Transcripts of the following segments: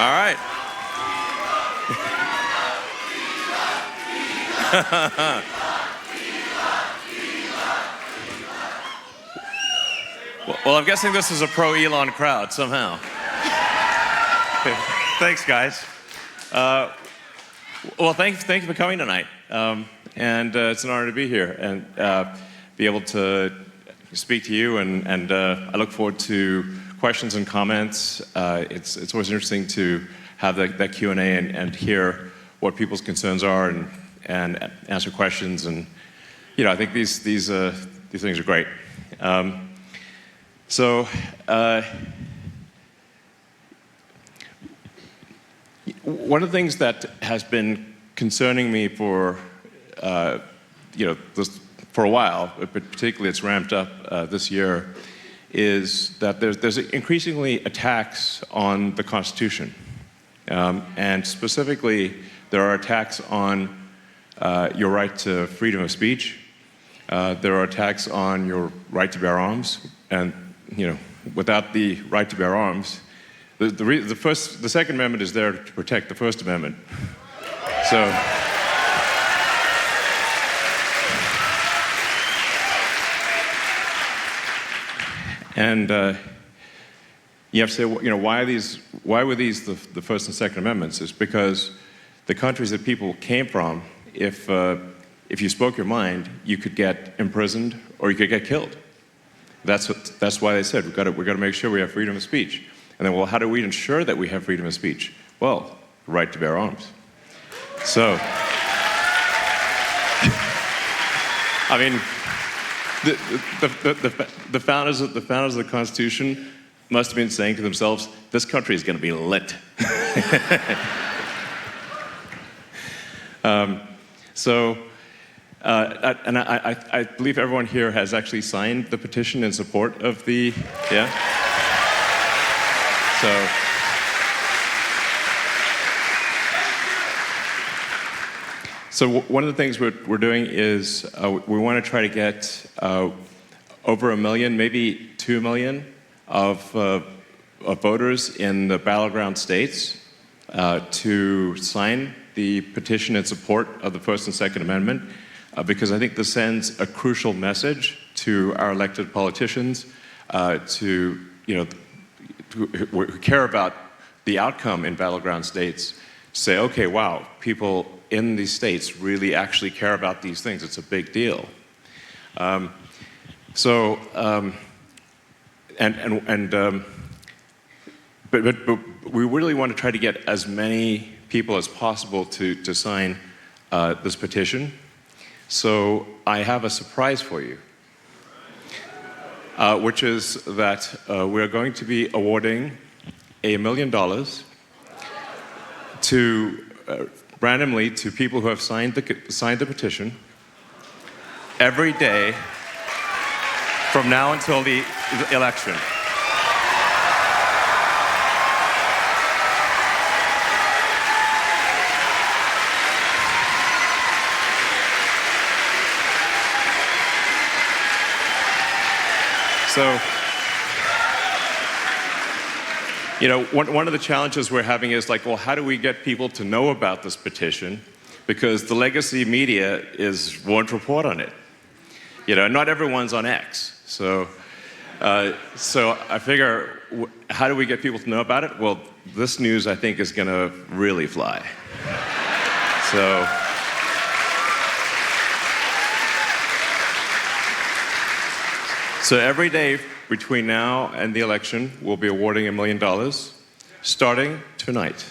All right. Well, I'm guessing this is a pro-Elon crowd somehow. Thanks, guys. Well, thank you for coming tonight. And it's an honor to be here and be able to speak to you. And I look forward to questions and comments. It's always interesting to have that Q&A and hear what people's concerns are and answer questions. And I think these things are great. So one of the things that has been concerning me for a while, but particularly it's ramped up this year, is that there's increasingly attacks on the Constitution, and specifically there are attacks on your right to freedom of speech. There are attacks on your right to bear arms, and without the right to bear arms, the Second Amendment is there to protect the First Amendment. So, and you have to say, why were these the First and Second Amendments? It's because the countries that people came from, if you spoke your mind, you could get imprisoned or you could get killed. That's why they said we've got to make sure we have freedom of speech. And then, well, how do we ensure that we have freedom of speech? Well, the right to bear arms. So, I mean, the founders of the Constitution must have been saying to themselves, "This country is going to be lit." And I believe everyone here has actually signed the petition in support of the, yeah? So one of the things we're doing is we want to try to get over 1 million, maybe 2 million of voters in the battleground states to sign the petition in support of the First and Second Amendment, because I think this sends a crucial message to our elected politicians who care about the outcome in battleground states. Say, okay, wow, people in these states really actually care about these things. It's a big deal. But we really want to try to get as many people as possible to sign this petition. So I have a surprise for you, which is that we're going to be awarding $1 million to randomly to people who have signed the petition every day from now until the election. So, one of the challenges we're having is like, well, how do we get people to know about this petition? Because the legacy media won't report on it. Not everyone's on X. So I figure, how do we get people to know about it? Well, this news, I think, is going to really fly. So every day between now and the election, we'll be awarding $1 million, starting tonight.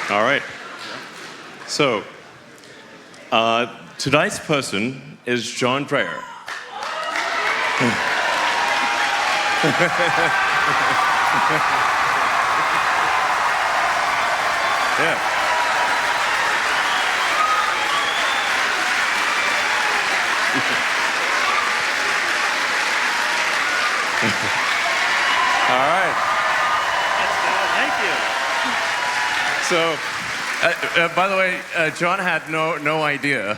All right. So tonight's person is John Dreyer. Yeah. All right. Thank you. So, by the way, John had no idea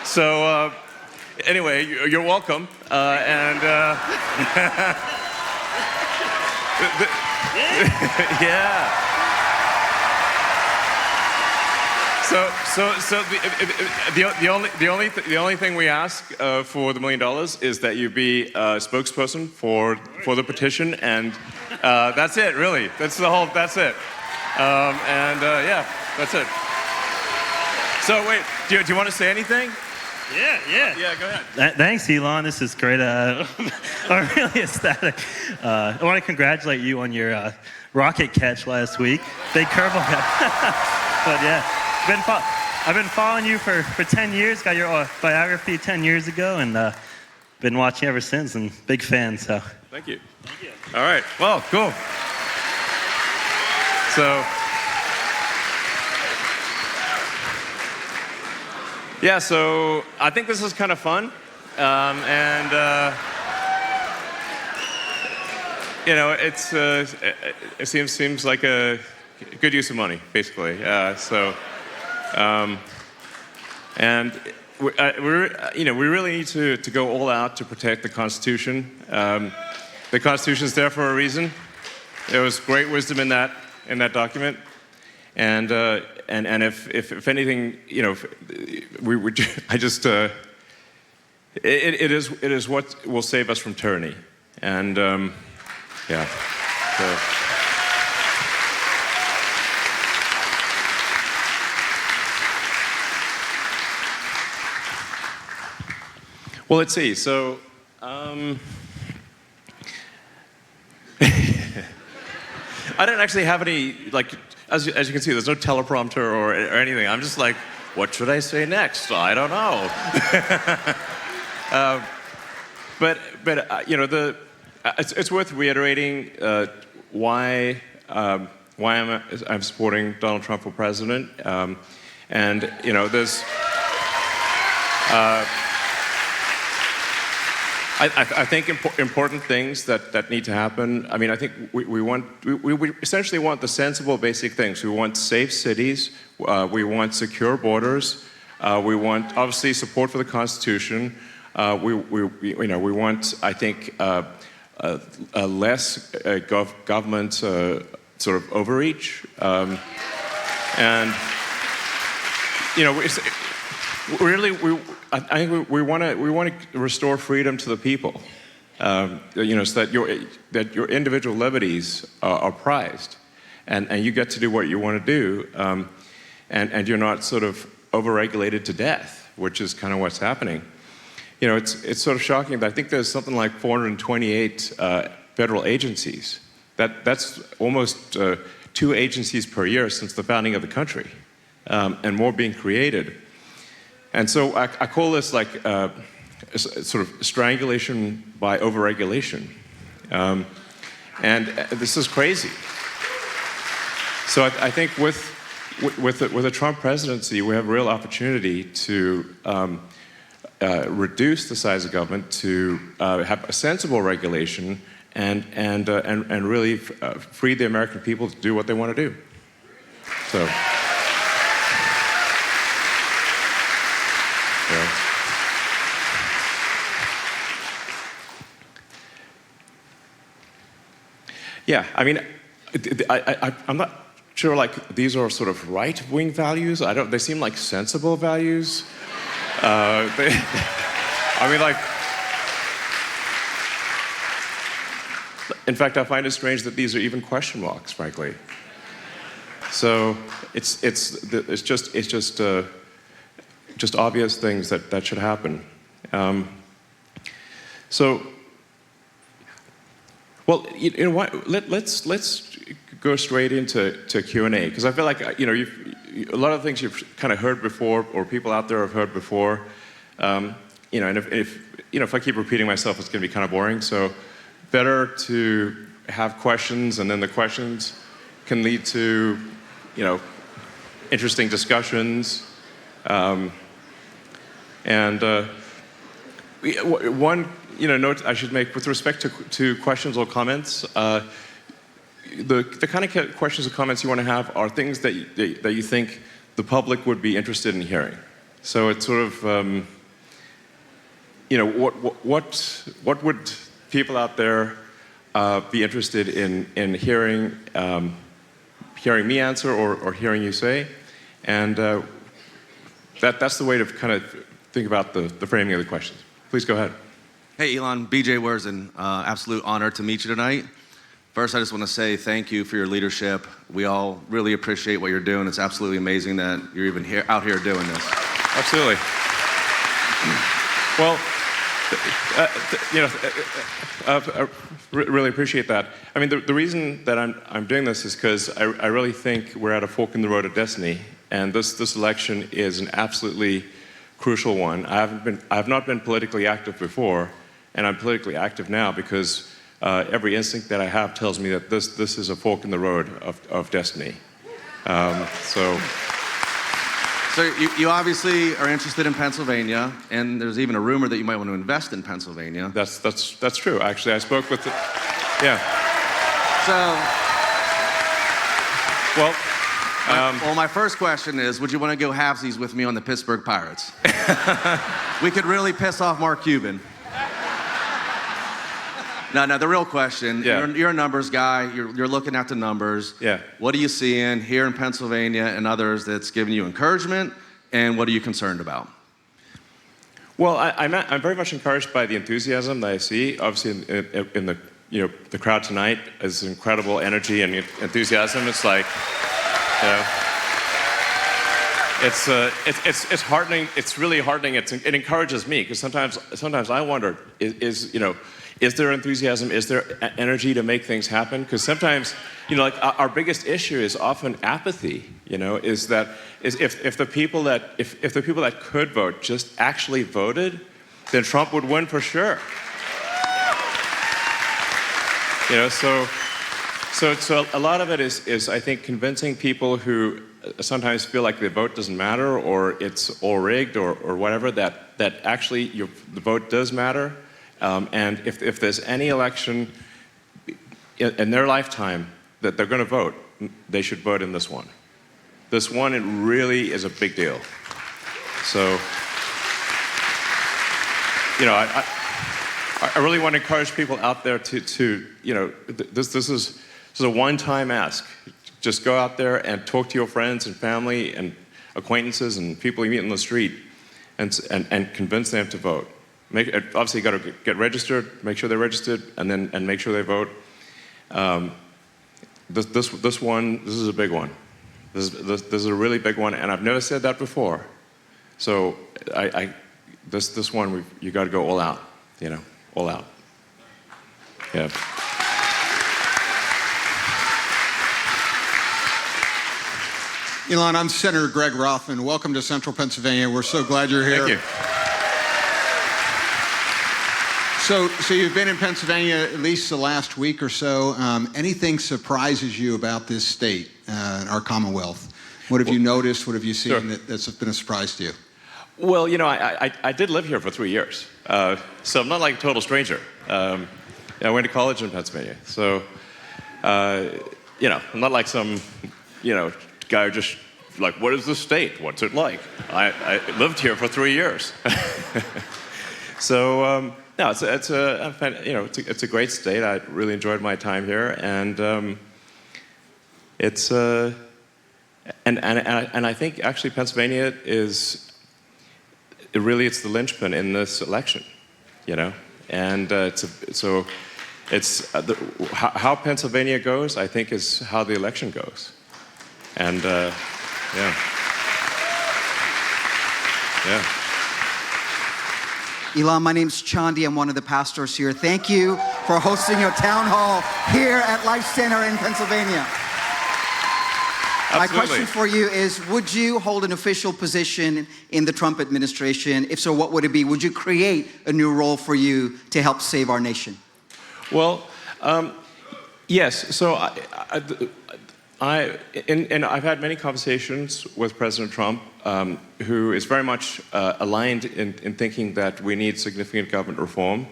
So anyway, you're welcome. Yeah. So the only thing we ask for the $1 million is that you be a spokesperson for the petition, and that's it. Really, that's it. Yeah, that's it. So wait, do you want to say anything? Yeah. Yeah, go ahead. Thanks, Elon. This is great. I'm really ecstatic. I want to congratulate you on your rocket catch last week. Big curveball. But yeah, I've been following you for 10 years. Got your biography 10 years ago, and been watching ever since. And big fan. So Thank you. All right. Well, cool. So. Yeah, so I think this is kind of fun, it seems like a good use of money, basically. We really need to go all out to protect the Constitution. The Constitution is there for a reason. There was great wisdom in that document. And if anything, it is what will save us from tyranny, and yeah. So. Well, let's see. So. I don't actually have any, as you can see, there's no teleprompter or anything. I'm just like, what should I say next? I don't know. It's worth reiterating why I'm supporting Donald Trump for president. There's. I think important things that need to happen. I mean, I think we essentially want the sensible basic things. We want safe cities. We want secure borders. We want obviously support for the Constitution. We want, I think, less government sort of overreach. I think we want to restore freedom to the people, so that your individual liberties are prized, and you get to do what you want to do, and you're not sort of overregulated to death, which is kind of what's happening. It's sort of shocking, but I think there's something like 428 federal agencies. That's almost 2 agencies per year since the founding of the country, and more being created. And so I call this like sort of strangulation by overregulation. And this is crazy. So I think with the Trump presidency, we have a real opportunity to reduce the size of government, to have a sensible regulation, and really free the American people to do what they want to do. So. Yeah, I mean, I'm not sure. These are sort of right-wing values. They seem like sensible values. In fact, I find it strange that these are even question marks, frankly. So it's just obvious things that should happen. Well, you know what? Let's go straight into Q&A, because I feel like a lot of things you've kind of heard before, or people out there have heard before. And if I keep repeating myself, it's going to be kind of boring. So better to have questions, and then the questions can lead to interesting discussions. One note I should make with respect to questions or comments, the kind of questions or comments you want to have are things that you think the public would be interested in hearing. So it's sort of, what would people out there be interested in hearing, hearing me answer or hearing you say? And that's the way to kind of think about the framing of the questions. Please go ahead. Hey, Elon, BJ Werzen, absolute honor to meet you tonight. First, I just want to say thank you for your leadership. We all really appreciate what you're doing. It's absolutely amazing that you're even out here doing this. Absolutely. Well, I really appreciate that. I mean, the reason that I'm doing this is because I really think we're at a fork in the road of destiny, and this election is an absolutely crucial one. I have not been politically active before, and I'm politically active now because every instinct that I have tells me that this is a fork in the road of destiny. So you obviously are interested in Pennsylvania, and there's even a rumor that you might want to invest in Pennsylvania. That's true. Actually, I spoke with yeah. So, well, my first question is, would you want to go halvesies with me on the Pittsburgh Pirates? We could really piss off Mark Cuban. No, the real question, yeah. You're a numbers guy, you're looking at the numbers. Yeah. What are you seeing here in Pennsylvania and others that's giving you encouragement, and what are you concerned about? Well, I'm very much encouraged by the enthusiasm that I see. Obviously, in the crowd tonight is incredible energy and enthusiasm. It's like, it's heartening. It's really heartening. It encourages me because sometimes I wonder, is there enthusiasm? Is there energy to make things happen? Because sometimes, like our biggest issue is often apathy. Is that if the people that could vote just actually voted, then Trump would win for sure. So a lot of it is I think convincing people who sometimes feel like the vote doesn't matter or it's all rigged or whatever that actually the vote does matter. And if there's any election in their lifetime that they're going to vote, they should vote in this one. This one, it really is a big deal. So, I really want to encourage people out there to this is a one-time ask. Just go out there and talk to your friends and family and acquaintances and people you meet on the street and convince them to vote. Obviously, you got to get registered, make sure they're registered, and make sure they vote. This is a big one. This is a really big one, and I've never said that before. So this one you got to go all out, all out. Yeah. Elon, I'm Senator Greg Rothman. Welcome to Central Pennsylvania. We're so glad you're here. Thank you. So you've been in Pennsylvania at least the last week or so. Anything surprises you about this state, our Commonwealth? What have you noticed? What have you seen that's been a surprise to you? Well, I did live here for 3 years, so I'm not like a total stranger. I went to college in Pennsylvania, so I'm not like some guy who just like, what is the state? What's it like? I lived here for 3 years, so. No, it's a great state. I really enjoyed my time here, and and I think actually Pennsylvania it's the linchpin in this election, and how Pennsylvania goes, I think, is how the election goes, and yeah. Elon, my name's Chandi. I'm one of the pastors here. Thank you for hosting your town hall here at Life Center in Pennsylvania. Absolutely. My question for you is, would you hold an official position in the Trump administration? If so, what would it be? Would you create a new role for you to help save our nation? Well, yes. So I've had many conversations with President Trump, who is very much aligned in thinking that we need significant government reform.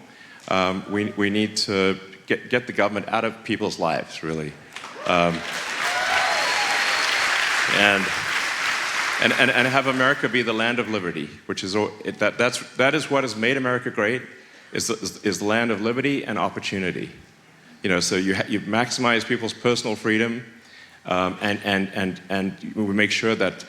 We need to get the government out of people's lives, really. And and have America be the land of liberty, which is that is what has made America great, is the land of liberty and opportunity. So you maximize people's personal freedom, and we make sure that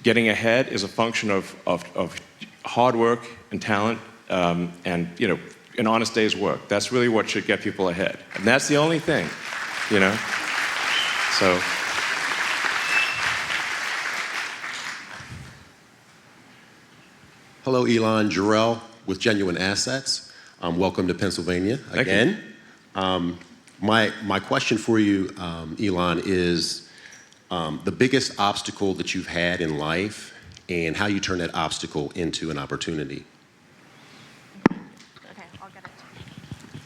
getting ahead is a function of hard work and talent, and an honest day's work. That's really what should get people ahead, and that's the only thing, So. Hello, Elon Jarrell with Genuine Assets. Welcome to Pennsylvania again. My question for you, Elon, is the biggest obstacle that you've had in life and how you turn that obstacle into an opportunity. Okay, I'll get it.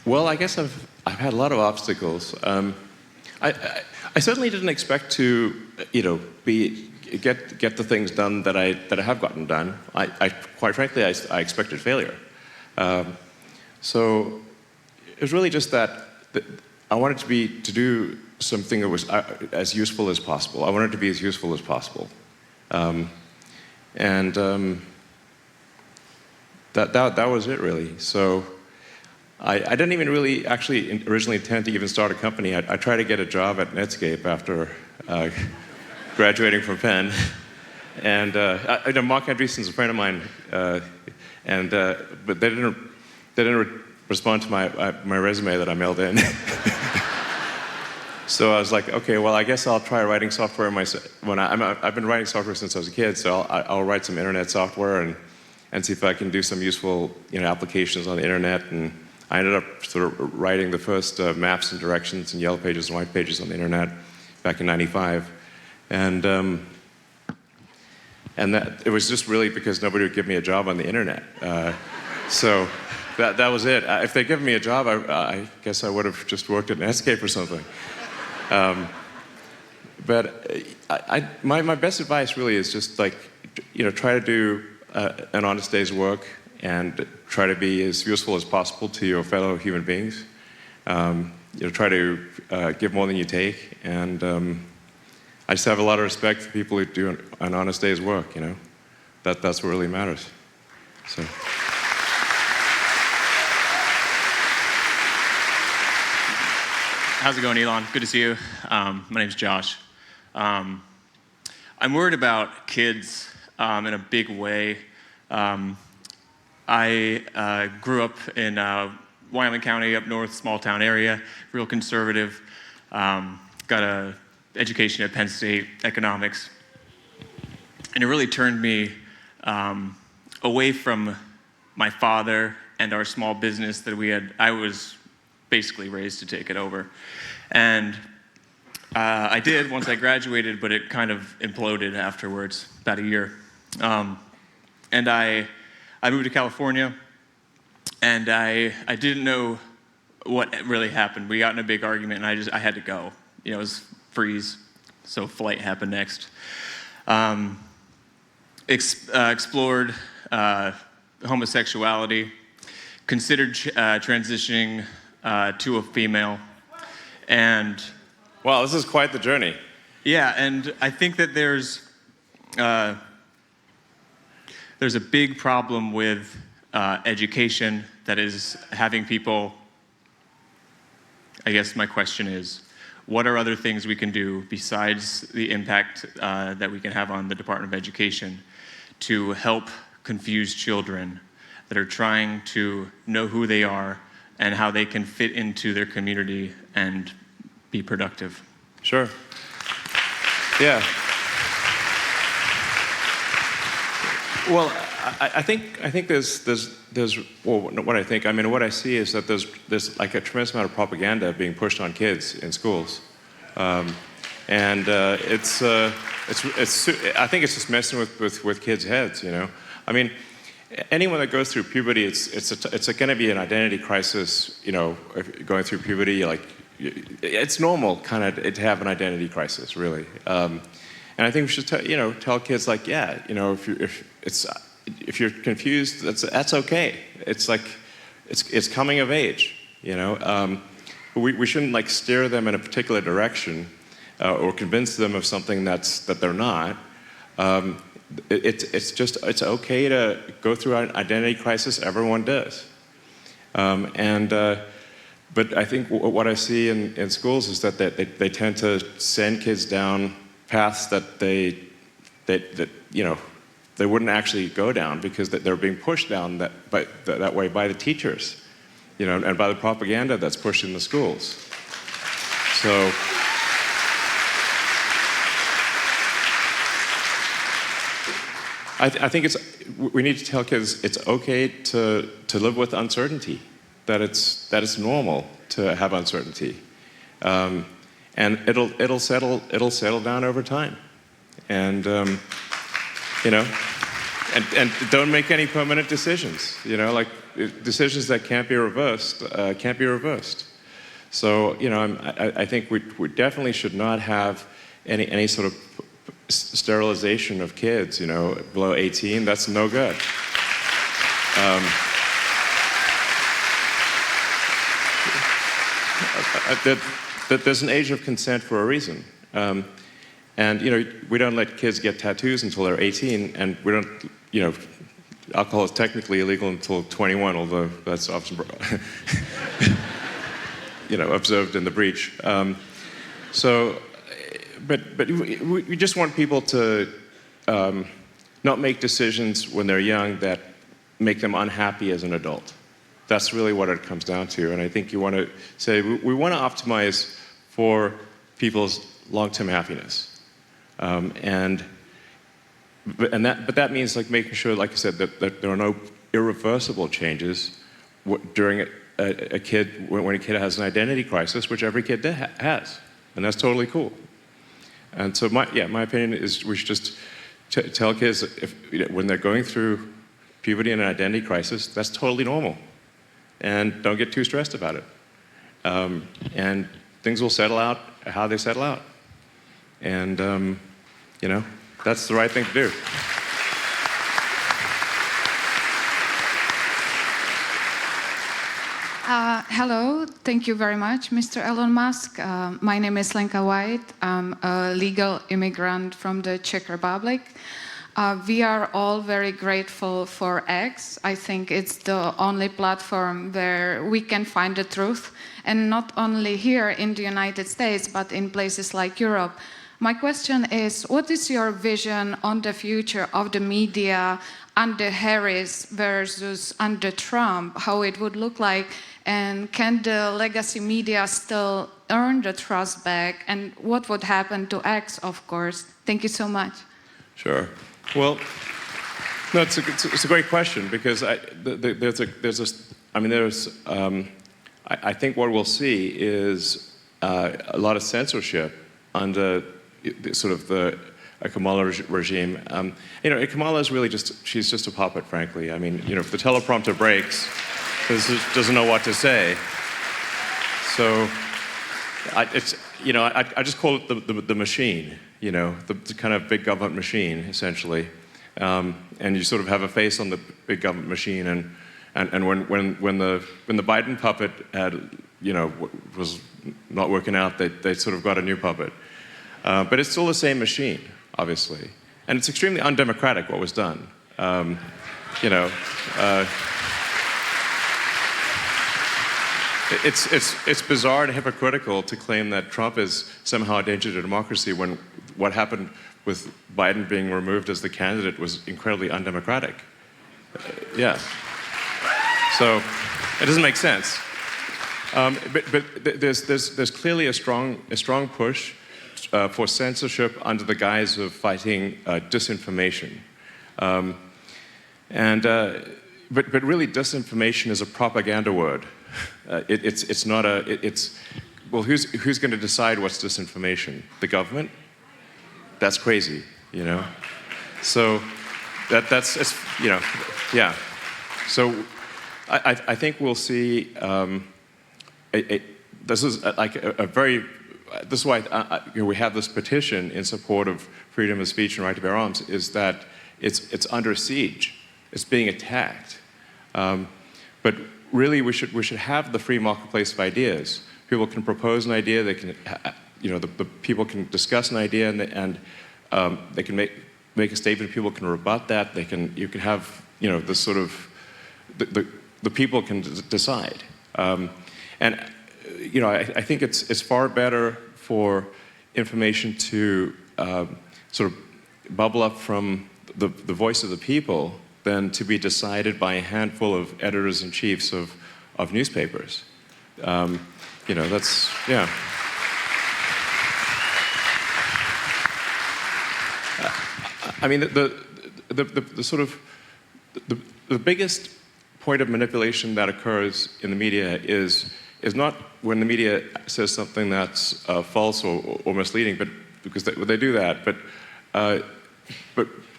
Well, I guess I've had a lot of obstacles. I certainly didn't expect to, get the things done that I have gotten done. I quite frankly, I expected failure. So it was really just that I wanted to do something that was as useful as possible. I wanted to be as useful as possible, and that was it really. So I didn't even really actually originally intend to even start a company. I tried to get a job at Netscape after graduating from Penn, and Mark Andreessen's a friend of mine, but they didn't respond to my resume that I mailed in. So I was like, okay, well, I guess I'll try writing software I've been writing software since I was a kid, so I'll write some internet software and see if I can do some useful applications on the internet. And I ended up sort of writing the first maps and directions and yellow pages and white pages on the internet back in '95. And that it was just really because nobody would give me a job on the internet. So that was it. If they'd given me a job, I guess I would have just worked at Netscape or something. But my best advice really is just try to do an honest day's work and try to be as useful as possible to your fellow human beings. Try to give more than you take, and I just have a lot of respect for people who do an honest day's work. That's what really matters. So. How's it going, Elon? Good to see you. My name's Josh. I'm worried about kids in a big way. I grew up in Wyoming County, up north, small town area, real conservative. Got an education at Penn State, economics. And it really turned me away from my father and our small business that we had. I was basically raised to take it over. And I did once I graduated, but it kind of imploded afterwards, about a year. And I moved to California, and I didn't know what really happened. We got in a big argument, and I had to go. It was freeze, so flight happened next. Explored homosexuality, considered transitioning to a female, and wow, this is quite the journey. Yeah, and I think that there's a big problem with education that is having people. I guess my question is, what are other things we can do besides the impact that we can have on the Department of Education to help confused children that are trying to know who they are and how they can fit into their community and be productive? Sure. Yeah. Well, I think there's well, what I think. I mean, what I see is that there's like a tremendous amount of propaganda being pushed on kids in schools, and it's I think it's just messing with kids' heads. I mean, anyone that goes through puberty, it's going to be an identity crisis. Going through puberty, it's normal kind of to have an identity crisis, really. And I think we should tell kids if you're confused, that's okay. It's coming of age. We shouldn't steer them in a particular direction or convince them of something that they're not. It's okay to go through an identity crisis. Everyone does. But I think what I see in schools is that they tend to send kids down paths that they wouldn't actually go down because they're being pushed down that way by the teachers, and by the propaganda that's pushed in the schools. So. I think we need to tell kids it's okay to live with uncertainty, that it's normal to have uncertainty, and it'll settle down over time, and and don't make any permanent decisions, like decisions that can't be reversed. So I think we definitely should not have any sort of sterilization of kids, below 18. That's no good. There's an age of consent for a reason. And we don't let kids get tattoos until they're 18, and we don't, alcohol is technically illegal until 21, although that's often, observed in the breach. But we just want people to not make decisions when they're young that make them unhappy as an adult. That's really what it comes down to. And I think you want to say we want to optimize for people's long-term happiness. But that means making sure, like I said, that there are no irreversible changes during a kid when a kid has an identity crisis, which every kid has, and that's totally cool. And so my opinion is we should just tell kids when they're going through puberty and an identity crisis, that's totally normal, and don't get too stressed about it. And things will settle out how they settle out, and that's the right thing to do. Hello, thank you very much, Mr. Elon Musk. My name is Lenka White. I'm a legal immigrant from the Czech Republic. We are all very grateful for X. I think it's the only platform where we can find the truth, and not only here in the United States, but in places like Europe. My question is, what is your vision on the future of the media under Harris versus under Trump, how it would look like, and can the legacy media still earn the trust back, and what would happen to X, of course? Thank you so much. Sure. Well, no, it's a great question, because I think what we'll see is a lot of censorship under sort of the Kamala regime. Kamala is really she's just a puppet, frankly. I mean, if the teleprompter breaks, doesn't know what to say. So I just call it the machine, the kind of big government machine, essentially. And you sort of have a face on the big government machine, and when the Biden puppet was not working out, they sort of got a new puppet. But it's still the same machine, obviously. And it's extremely undemocratic what was done. It's bizarre and hypocritical to claim that Trump is somehow a danger to democracy when what happened with Biden being removed as the candidate was incredibly undemocratic. Yeah. So it doesn't make sense. But there's clearly a strong push for censorship under the guise of fighting disinformation. But really, disinformation is a propaganda word. It's not well, who's going to decide what's disinformation? The government? That's crazy, So yeah. So I think we'll see. This is this is why we have this petition in support of freedom of speech and right to bear arms. Is that it's under siege. It's being attacked. But really, we should have the free marketplace of ideas. People can propose an idea. They can the people can discuss an idea and they can make a statement. People can rebut that. You can have this sort of the people can decide. And I think it's far better for information to sort of bubble up from the voice of the people than to be decided by a handful of editors-in-chiefs of newspapers. That's, yeah. I mean, the sort of the biggest point of manipulation that occurs in the media is not when the media says something that's false or misleading, but because they do that, but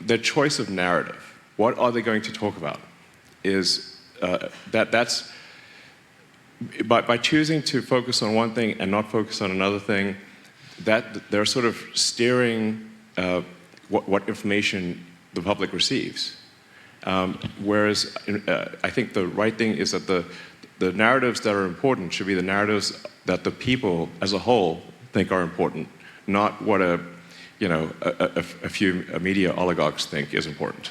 their choice of narrative. What are they going to talk about? Is that's by choosing to focus on one thing and not focus on another thing, that they're sort of steering what information the public receives. Whereas I think the right thing is that the narratives that are important should be the narratives that the people as a whole think are important, not what a few media oligarchs think is important.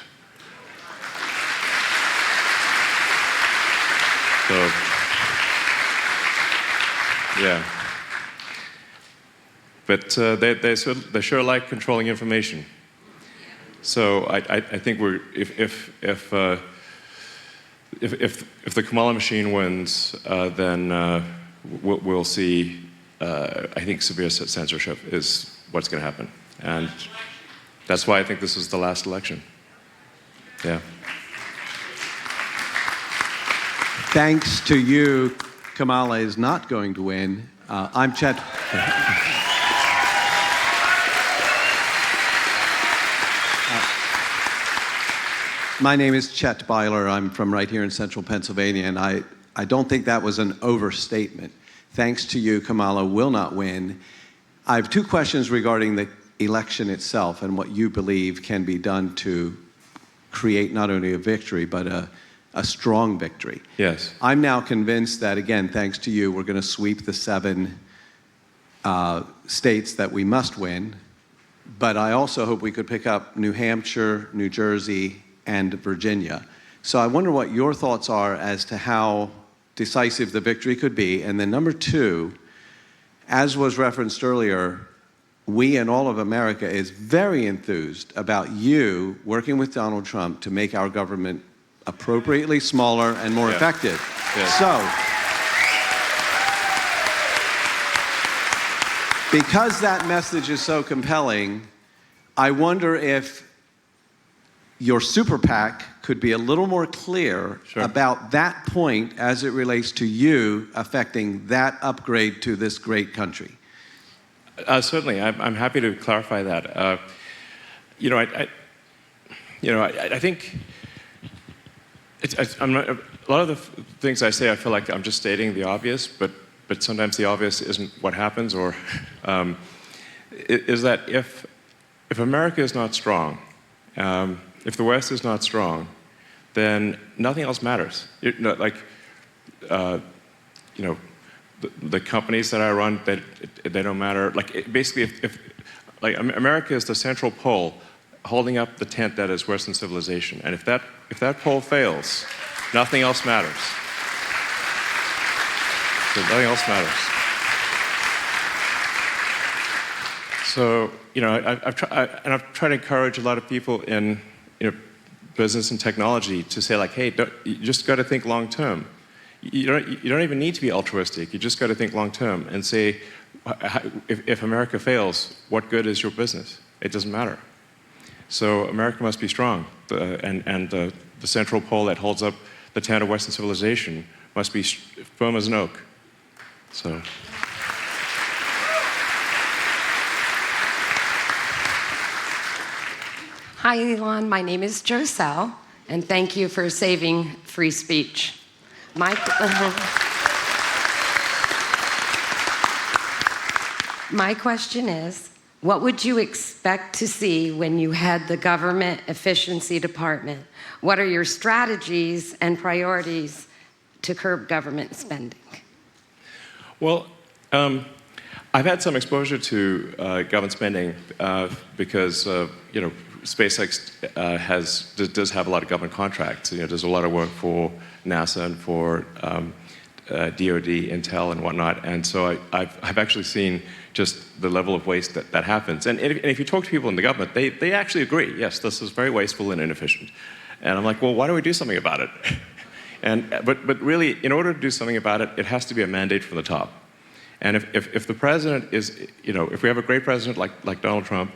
So, yeah. But they sure like controlling information. So I think if the Kamala machine wins, then we'll see. I think severe censorship is what's going to happen, and that's why I think this is the last election. Yeah. Thanks to you, Kamala is not going to win. I'm Chet. My name is Chet Byler. I'm from right here in central Pennsylvania, and I don't think that was an overstatement. Thanks to you, Kamala will not win. I have two questions regarding the election itself and what you believe can be done to create not only a victory, but a strong victory. Yes. I'm now convinced that, again, thanks to you, we're going to sweep the 7 states that we must win. But I also hope we could pick up New Hampshire, New Jersey, and Virginia. So I wonder what your thoughts are as to how decisive the victory could be. And then number 2, as was referenced earlier, we and all of America is very enthused about you working with Donald Trump to make our government appropriately smaller and more effective. Yes. So, because that message is so compelling, I wonder if your super PAC could be a little more clear about that point as it relates to you affecting that upgrade to this great country. Certainly, I'm happy to clarify that. I think a lot of the things I say, I feel like I'm just stating the obvious, but sometimes the obvious isn't what happens, or is that if America is not strong, if the West is not strong, then nothing else matters. The companies that I run, they don't matter. Basically, if America is the central pole holding up the tent that is Western civilization, and if that pole fails, nothing else matters. So nothing else matters. So I've tried to encourage a lot of people in business and technology to say, hey, you just got to think long term. You don't even need to be altruistic. You just got to think long term and say, if America fails, what good is your business? It doesn't matter. So America must be strong, and the central pole that holds up the tent of Western civilization must be firm as an oak. So. Hi, Elon. My name is Joselle, and thank you for saving free speech. My question is, what would you expect to see when you head the Government Efficiency Department? What are your strategies and priorities to curb government spending? Well, I've had some exposure to government spending because SpaceX does have a lot of government contracts. There's a lot of work for NASA and for DoD, Intel, and whatnot. And so I've actually seen just the level of waste that happens. And if you talk to people in the government, they actually agree. Yes, this is very wasteful and inefficient. And I'm like, well, why don't we do something about it? But really, in order to do something about it, it has to be a mandate from the top. And if the president is, if we have a great president like Donald Trump,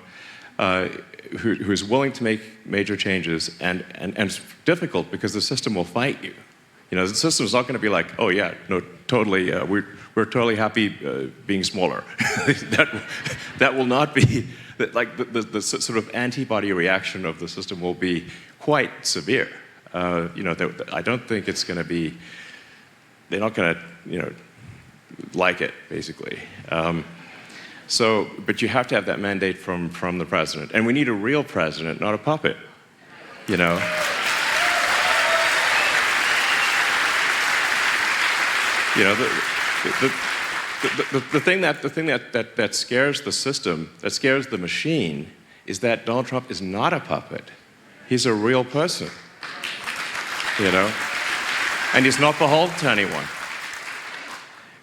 who is willing to make major changes, and it's difficult because the system will fight you. The system is not going to be like, oh yeah, no, totally, we're totally happy being smaller. that will not be, like the sort of antibody reaction of the system will be quite severe. I don't think it's going to be, they're not going to, like it, basically. But you have to have that mandate from the president. And we need a real president, not a puppet, The thing that scares the system, that scares the machine, is that Donald Trump is not a puppet. He's a real person, and he's not beholden to anyone.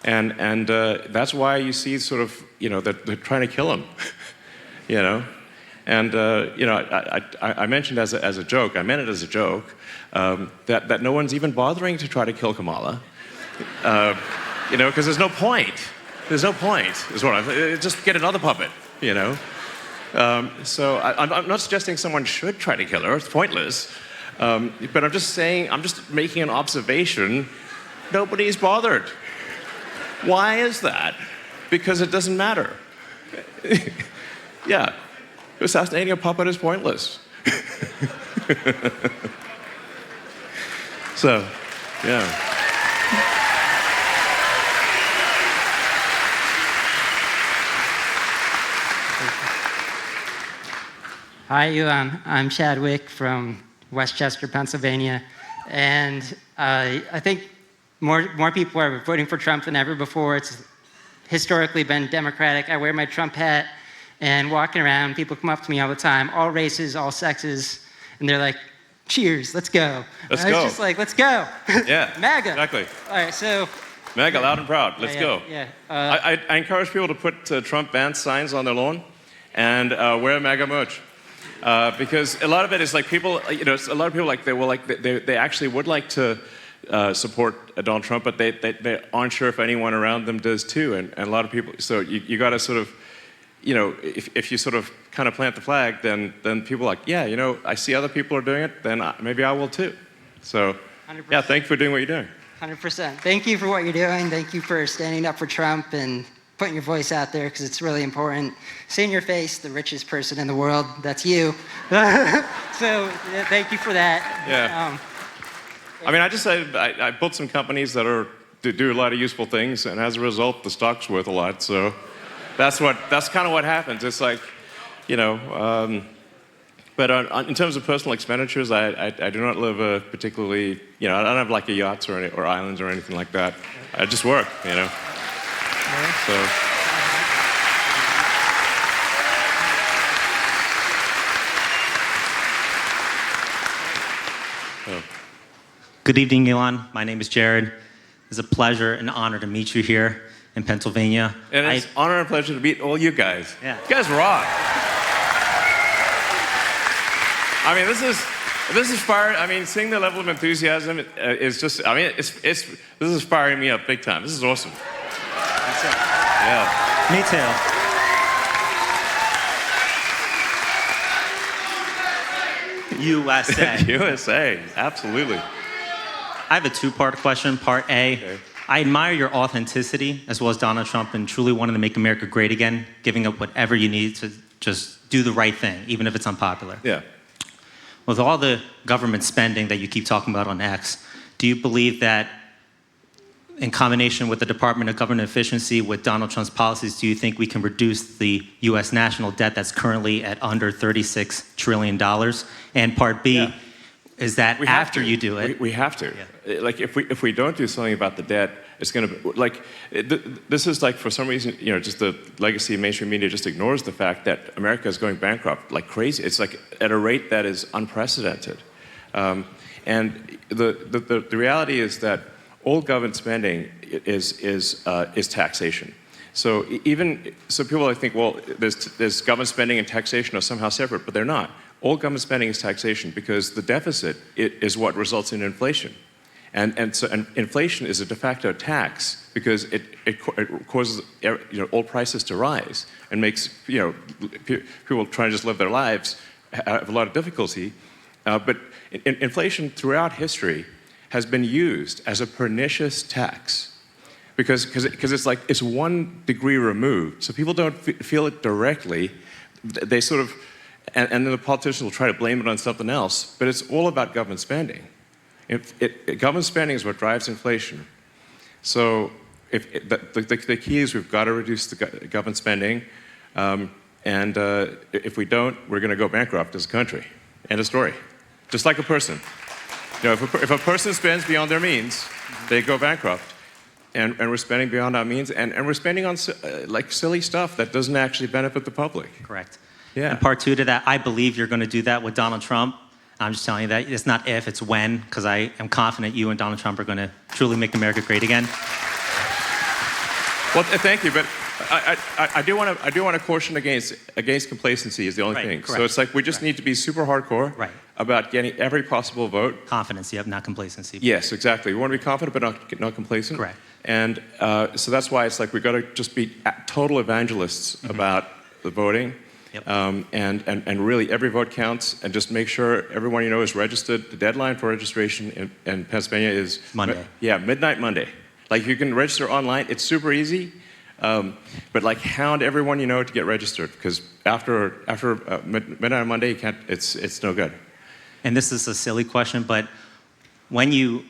And that's why you see sort of, that they're trying to kill him, And I mentioned as a joke, I meant it as a joke, that no one's even bothering to try to kill Kamala. Because there's no point. There's no point, is what just get another puppet, So I'm not suggesting someone should try to kill her, it's pointless. But I'm just saying, I'm just making an observation, nobody's bothered. Why is that? Because it doesn't matter. Yeah, assassinating a puppet is pointless. So, yeah. Hi, Elon. I'm Chadwick from Westchester, Pennsylvania. And I think more people are voting for Trump than ever before. It's historically been Democratic. I wear my Trump hat and walking around, people come up to me all the time, all races, all sexes, and they're like, cheers, let's go. Let's I was go. just like, let's go. Yeah, MAGA. exactly. All right, so. MAGA, loud and proud, let's go. Yeah. I encourage people to put Trump Vance signs on their lawn and wear MAGA merch. Because a lot of it is like people, a lot of people they actually would like to support Donald Trump, but they aren't sure if anyone around them does too. And a lot of people, so you got to sort of, if you sort of kind of plant the flag, then people are like, yeah, I see other people are doing it, then maybe I will too. So, 100%. Yeah, thank you for doing what you're doing. 100%. Thank you for what you're doing. Thank you for standing up for Trump and putting your voice out there, because it's really important. Seeing your face, the richest person in the world, that's you. So thank you for that. Yeah. I just said I built some companies that do a lot of useful things, and as a result, the stock's worth a lot. So that's kind of what happens. It's like, but in terms of personal expenditures, I do not live a particularly, I don't have like a yachts or islands or anything like that. I just work, So. Good evening, Elon. My name is Jared. It's a pleasure and honor to meet you here in Pennsylvania. And it's an honor and pleasure to meet all you guys. Yeah. You guys rock. This is fire. Seeing the level of enthusiasm is just. This is firing me up big time. This is awesome. Yeah. Me too. USA. USA, absolutely. I have a two-part question. Part A, okay. I admire your authenticity as well as Donald Trump and truly wanting to make America great again, giving up whatever you need to just do the right thing, even if it's unpopular. Yeah. With all the government spending that you keep talking about on X, do you believe that in combination with the Department of Government Efficiency, with Donald Trump's policies, do you think we can reduce the U.S. national debt that's currently at under $36 trillion? And part B, Is that We have after to. you do it? We have to. Yeah. Like if we don't do something about the debt, it's going to like this is like for some reason just the legacy of mainstream media just ignores the fact that America is going bankrupt like crazy. It's like at a rate that is unprecedented, and the reality is that all government spending is taxation. So people think, well, there's government spending and taxation are somehow separate, but they're not. All government spending is taxation because the deficit is what results in inflation. And inflation is a de facto tax because it causes all prices to rise and makes people trying to just live their lives have a lot of difficulty. But inflation throughout history has been used as a pernicious tax because it's like it's 1 degree removed, so people don't feel it directly. They sort of and then the politicians will try to blame it on something else, but it's all about government spending. Government spending is what drives inflation. So the key is we've got to reduce the government spending, and if we don't, we're going to go bankrupt as a country. End of story. Just like a person. If a person spends beyond their means, they go bankrupt. And we're spending beyond our means, and we're spending on like silly stuff that doesn't actually benefit the public. Correct. Yeah. And part 2 to that, I believe you're going to do that with Donald Trump. I'm just telling you that it's not if, it's when, because I am confident you and Donald Trump are going to truly make America great again. Well, thank you, but I do want to caution against complacency is the only thing. Correct. So it's like we just need to be super hardcore about getting every possible vote. Confidence, yep, not complacency. Yes, exactly. We want to be confident, but not complacent. Correct. And so that's why it's like we've got to just be total evangelists about the voting. Yep. And really every vote counts, and just make sure everyone is registered. The deadline for registration in Pennsylvania is Monday. Midnight Monday. Like you can register online. It's super easy, but like hound everyone to get registered, because after midnight on Monday you can't. It's no good. And this is a silly question, but when you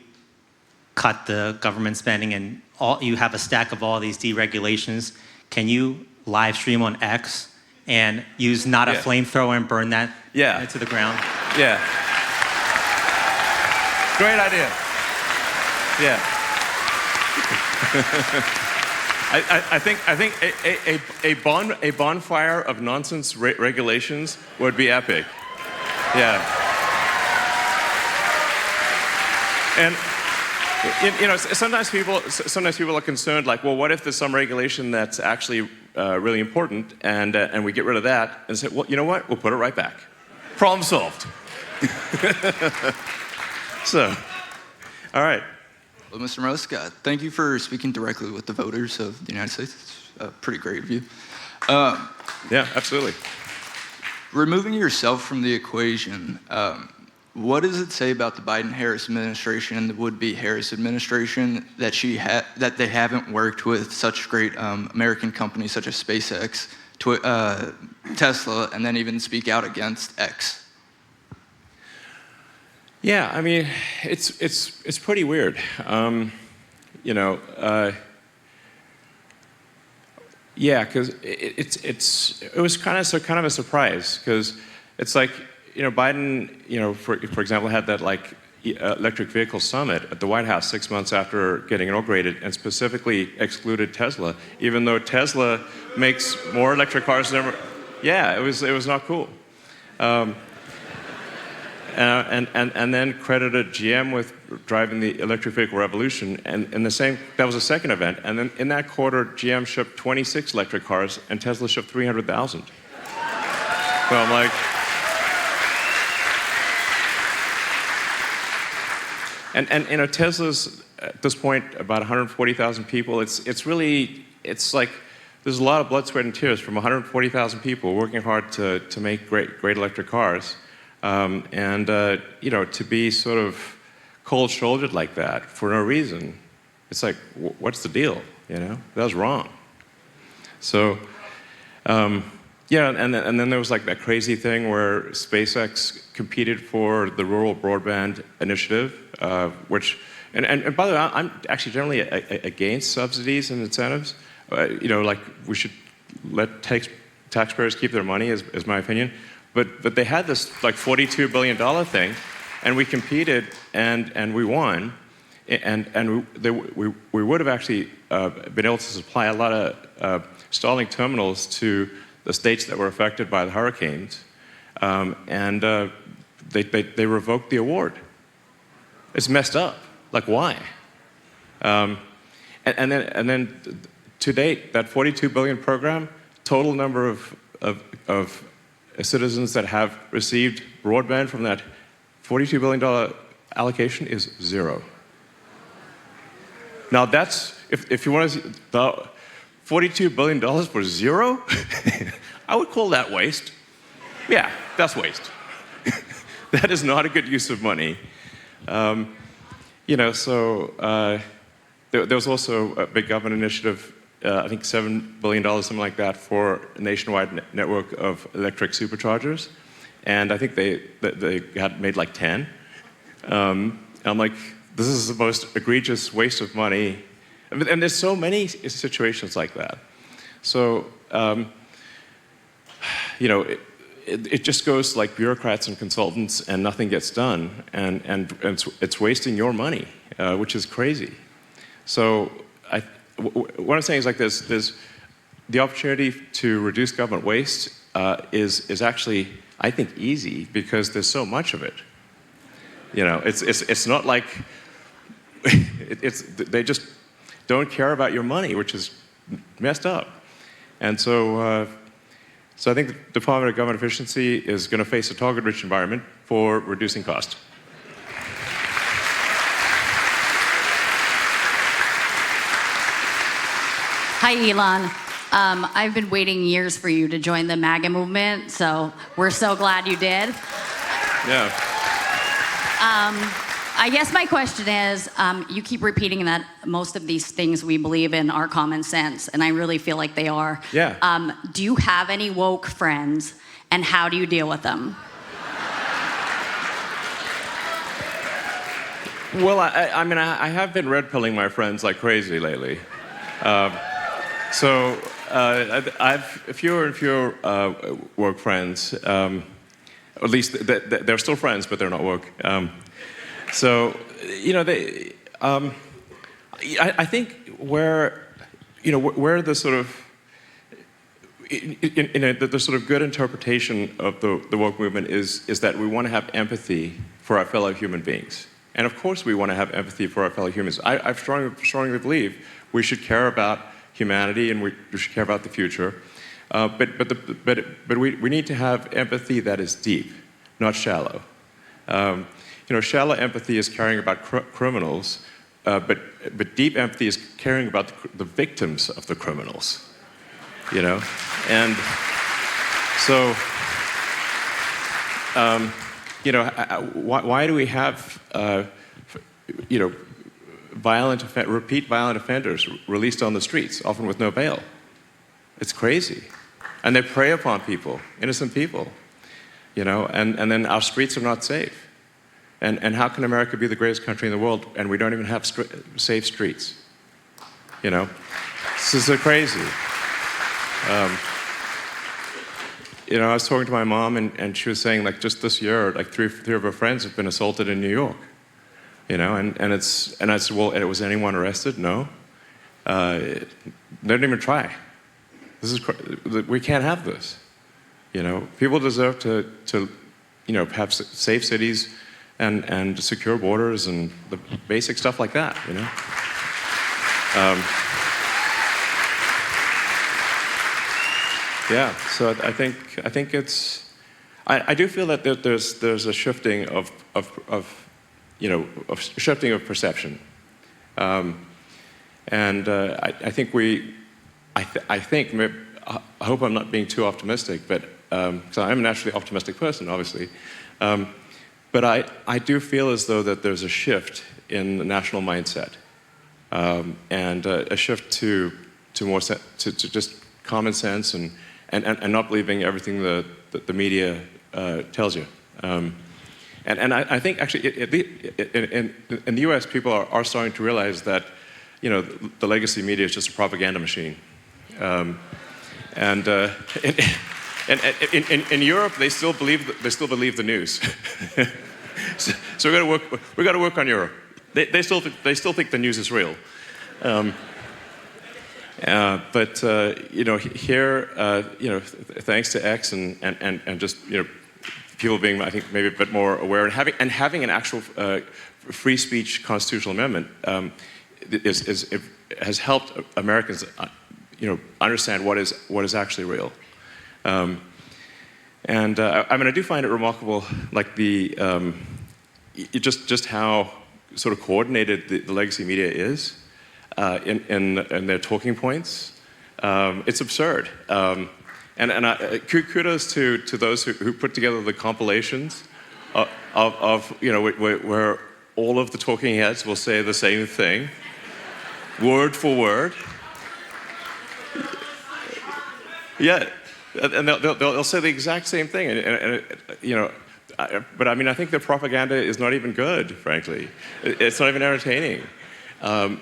cut the government spending and you have a stack of all these deregulations, can you live stream on X and use not a flamethrower and burn that into the ground? Yeah. Great idea. Yeah. I think a bonfire of nonsense regulations would be epic. Yeah. And sometimes people are concerned, like, well, what if there's some regulation that's actually really important, and we get rid of that, and say, well, you know what? We'll put it right back. Problem solved. So, all right. Well, Mr. Musk, thank you for speaking directly with the voters of the United States. It's pretty great of you. Yeah, absolutely. Removing yourself from the equation, what does it say about the Biden-Harris administration and the would-be Harris administration that that they haven't worked with such great American companies such as SpaceX, Tesla, and then even speak out against X? Yeah, I mean, it's pretty weird. Yeah, because it was kind of a surprise, because it's like, Biden, for example, had that like electric vehicle summit at the White House 6 months after getting inaugurated, and specifically excluded Tesla, even though Tesla makes more electric cars than ever. Yeah, it was not cool. And then credited GM with driving the electric vehicle revolution, and that was the second event, and then in that quarter, GM shipped 26 electric cars, and Tesla shipped 300,000. So I'm like, and Tesla's at this point about 140,000 people. It's like there's a lot of blood, sweat, and tears from 140,000 people working hard to make great electric cars. To be sort of cold-shouldered like that for no reason, it's like, what's the deal? That was wrong. So, and then there was like that crazy thing where SpaceX competed for the Rural Broadband Initiative, which, and by the way, I'm actually generally against subsidies and incentives. Like we should let taxpayers keep their money, is my opinion. But they had this like $42 billion thing, and we competed, and we won, and we would have actually been able to supply a lot of Starlink terminals to the states that were affected by the hurricanes, and they revoked the award. It's messed up. Like, why? And then to date, that 42 billion program, total number of citizens that have received broadband from that $42 billion allocation is 0. Now that's, if you want to see the $42 billion for 0, I would call that waste. Yeah, that's waste. That is not a good use of money. So there was also a big government initiative, I think $7 billion, something like that, for a nationwide network of electric superchargers. And I think they had made like 10. And I'm like, this is the most egregious waste of money. And there's so many situations like that. So, it just goes like bureaucrats and consultants, and nothing gets done, and it's wasting your money, which is crazy. So what I'm saying is like this: there's the opportunity to reduce government waste is actually, I think, easy because there's so much of it. It's not like they just don't care about your money, which is messed up. And so I think the Department of Government Efficiency is going to face a target-rich environment for reducing cost. Hi, Elon. I've been waiting years for you to join the MAGA movement, so we're so glad you did. Yeah. I guess my question is, you keep repeating that most of these things we believe in are common sense, and I really feel like they are. Yeah. Do you have any woke friends, and how do you deal with them? Well, I have been red-pilling my friends like crazy lately. I've fewer and fewer woke friends. At least they're still friends, but they're not woke. I think where the sort of the sort of good interpretation of the woke movement is that we want to have empathy for our fellow human beings. And of course we want to have empathy for our fellow humans. I strongly believe we should care about humanity and we should care about the future. But we need to have empathy that is deep, not shallow. Shallow empathy is caring about criminals, but deep empathy is caring about the victims of the criminals. And so why do we have repeat violent offenders released on the streets, often with no bail? It's crazy. And they prey upon people, innocent people, and then our streets are not safe. And how can America be the greatest country in the world and we don't even have safe streets? This is so crazy. I was talking to my mom and she was saying, like, just this year, like three of her friends have been assaulted in New York. And I said, well, was anyone arrested? No. They didn't even try. We can't have this. People deserve to have safe cities and secure borders and the basic stuff like that. Yeah. So I think it's. I do feel that there's a shifting of shifting of perception, and I think I hope I'm not being too optimistic, but because I'm a naturally optimistic person, obviously, but I do feel as though that there's a shift in the national mindset, and a shift to just common sense and not believing everything the media tells you. And I think actually in the U.S. people are starting to realize that the legacy media is just a propaganda machine, and in Europe they still believe the news. so we got to work on Europe. They still think the news is real. But here, thanks to X and just people being, I think, maybe a bit more aware and having an actual free speech constitutional amendment has helped Americans, understand what is actually real. I do find it remarkable, like just how sort of coordinated the legacy media is in their talking points. It's absurd. Kudos to those who put together the compilations of where all of the talking heads will say the same thing, word for word. Yeah, and they'll say the exact same thing, but I think their propaganda is not even good, frankly. It's not even entertaining. So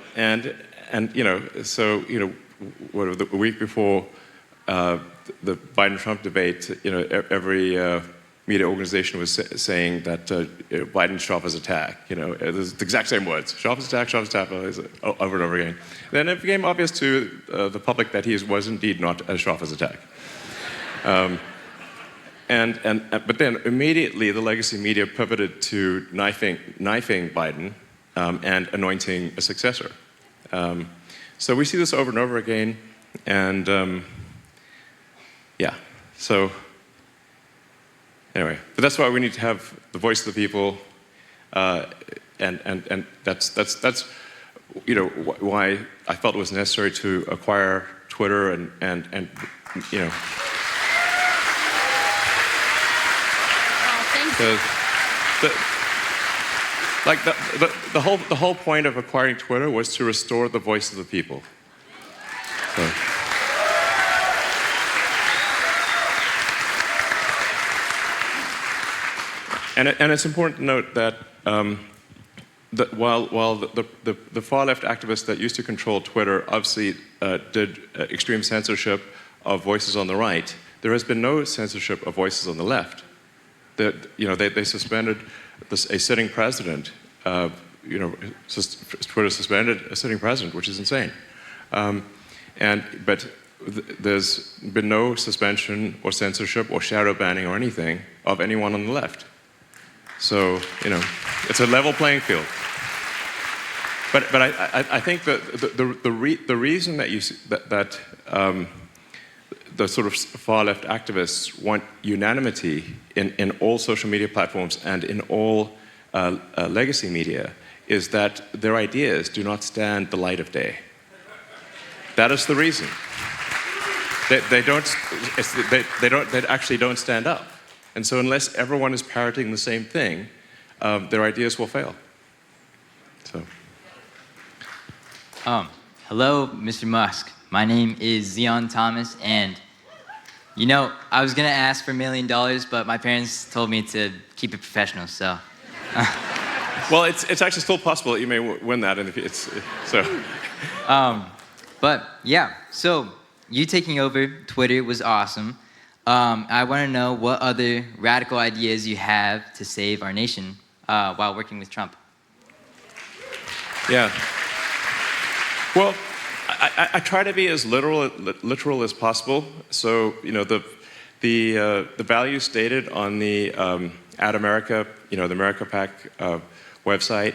the week before the Biden-Trump debate, every media organization was saying that Biden's sharpest attack. It's the exact same words: sharpest attack, over and over again. Then it became obvious to the public that he was indeed not as sharp as attack. But then immediately the legacy media pivoted to knifing Biden and anointing a successor. So we see this over and over again, and so anyway, but that's why we need to have the voice of the people, and that's why I felt it was necessary to acquire Twitter and the whole point of acquiring Twitter was to restore the voice of the people. So. And it's important to note that while the far left activists that used to control Twitter obviously did extreme censorship of voices on the right, there has been no censorship of voices on the left. They suspended a sitting president. Twitter suspended a sitting president, which is insane. But there's been no suspension or censorship or shadow banning or anything of anyone on the left. So it's a level playing field. But I think that the reason that the sort of far left activists want unanimity in all social media platforms and in all legacy media is that their ideas do not stand the light of day. That is the reason. They actually don't stand up. And so unless everyone is parroting the same thing, their ideas will fail. So. Hello, Mr. Musk. My name is Zion Thomas, and I was gonna ask for $1 million, but my parents told me to keep it professional, so. Well, it's actually still possible that you may win that, and so. But yeah, so you taking over Twitter was awesome. I want to know what other radical ideas you have to save our nation while working with Trump. Yeah. Well, I try to be as literal as possible. So the values stated on the Ad America, the America PAC website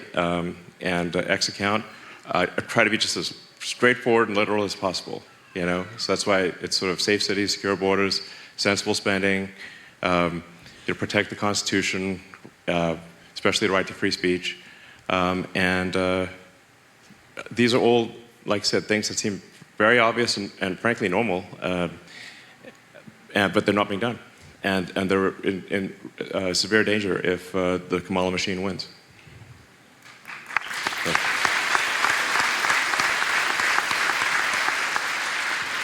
and X account, I try to be just as straightforward and literal as possible. So that's why it's sort of safe cities, secure borders, sensible spending, protect the Constitution, especially the right to free speech, and these are all, like I said, things that seem very obvious and frankly normal, but they're not being done, and they're in severe danger if the Kamala machine wins. So.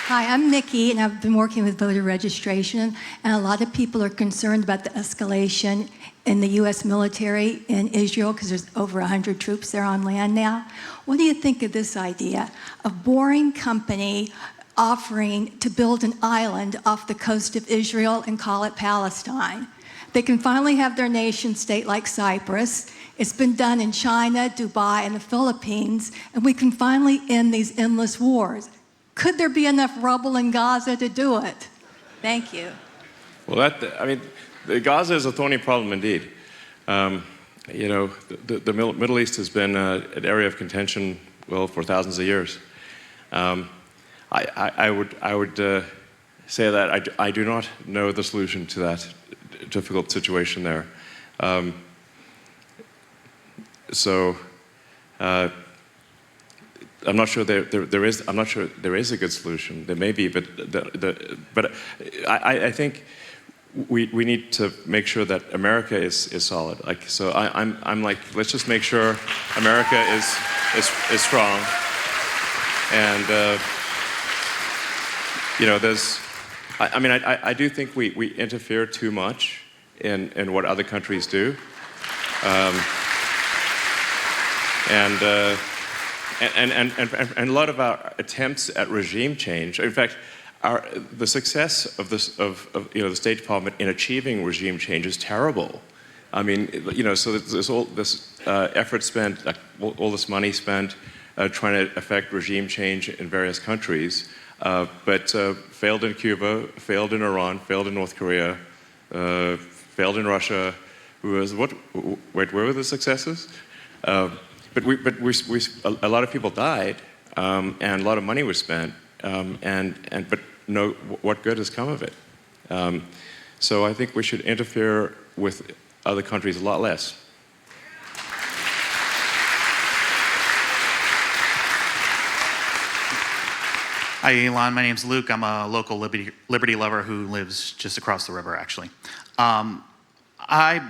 Hi, I'm Nikki, and I've been working with voter registration, and a lot of people are concerned about the escalation in the U.S. military in Israel because there's over 100 troops there on land now. What do you think of this idea? A Boring Company offering to build an island off the coast of Israel and call it Palestine. They can finally have their nation state like Cyprus. It's been done in China, Dubai, and the Philippines, and we can finally end these endless wars. Could there be enough rubble in Gaza to do it? Thank you. Well, Gaza is a thorny problem indeed. You know, the Middle East has been an area of contention, well, for thousands of years. I would say that I do not know the solution to that difficult situation there. I'm not sure there is. I'm not sure there is a good solution. There may be, but I think we need to make sure that America is solid. Like, so I'm like, let's just make sure America is strong. And you know, I do think we interfere too much in what other countries do. And a lot of our attempts at regime change, in fact, the success of the State Department in achieving regime change is terrible. I mean, you know, so there's all this effort spent, like, all this money spent trying to affect regime change in various countries, but failed in Cuba, failed in Iran, failed in North Korea, failed in Russia. Where were the successes? But a lot of people died, and a lot of money was spent, but what good has come of it? So I think we should interfere with other countries a lot less. Hi, Elon. My name's Luke. I'm a local liberty lover who lives just across the river, actually. I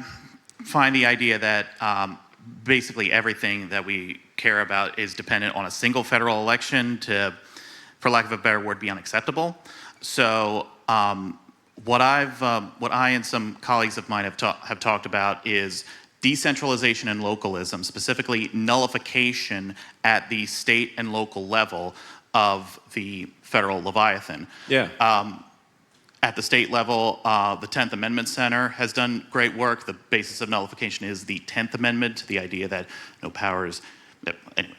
find the idea that basically everything that we care about is dependent on a single federal election to, for lack of a better word, be unacceptable. So what I and some colleagues of mine have talked about is decentralization and localism, specifically nullification at the state and local level of the federal Leviathan. Yeah. At the state level, the 10th Amendment Center has done great work. The basis of nullification is the 10th Amendment, the idea that no powers. Anyway.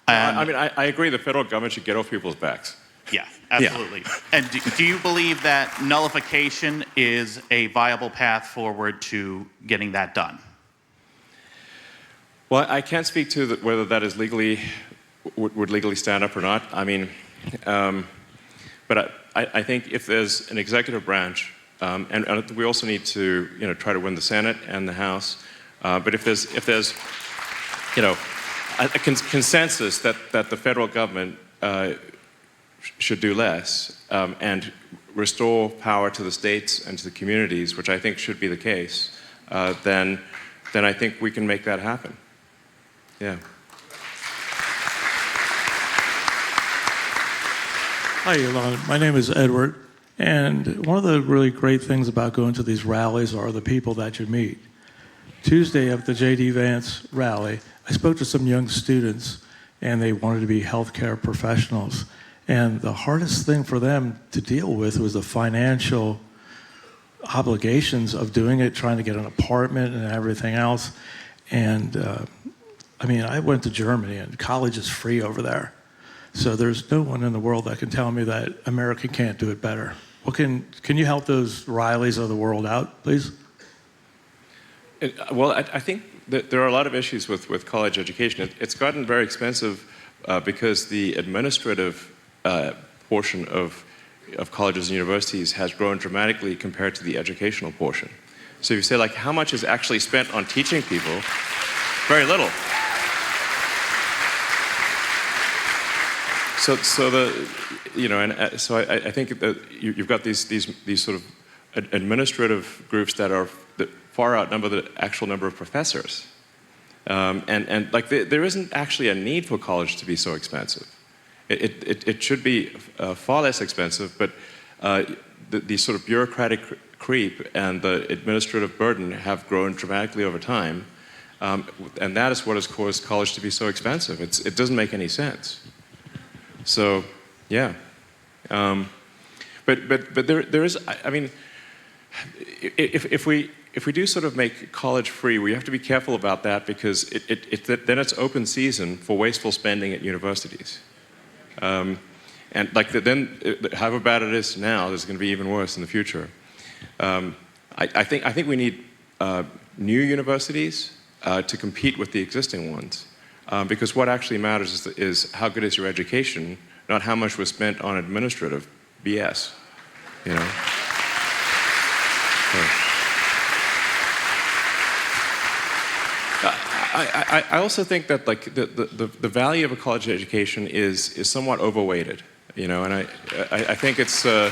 I mean, I agree the federal government should get off people's backs. Yeah, absolutely. Yeah. And do you believe that nullification is a viable path forward to getting that done? Well, I can't speak to whether that is would legally stand up or not. I mean, but I think if there's an executive branch, and we also need to, you know, try to win the Senate and the House. But if there's you know, a consensus that the federal government should do less and restore power to the states and to the communities, which I think should be the case, then I think we can make that happen. Yeah. Hi, Elon. My name is Edward, and one of the really great things about going to these rallies are the people that you meet. Tuesday at the J.D. Vance rally, I spoke to some young students, and they wanted to be healthcare professionals. And the hardest thing for them to deal with was the financial obligations of doing it, trying to get an apartment and everything else. And I mean, I went to Germany, and college is free over there. So there's no one in the world that can tell me that America can't do it better. Well, can you help those Rileys of the world out, please? Well, I think that there are a lot of issues with college education. It's gotten very expensive because the administrative portion of colleges and universities has grown dramatically compared to the educational portion. So if you say, like, how much is actually spent on teaching people? Very little. So I think that you've got these sort of administrative groups that far outnumber the actual number of professors, and like there isn't actually a need for college to be so expensive. It should be far less expensive, but the sort of bureaucratic creep and the administrative burden have grown dramatically over time, and that is what has caused college to be so expensive. It doesn't make any sense. So, yeah, but there is. I mean, if if we do sort of make college free, we have to be careful about that because then it's open season for wasteful spending at universities. And like then, however bad it is now, it's going to be even worse in the future. I think we need new universities to compete with the existing ones, because what actually matters is how good is your education, not how much was spent on administrative BS. You know. I also think that like the value of a college education is somewhat overweighted, you know, and I think it's too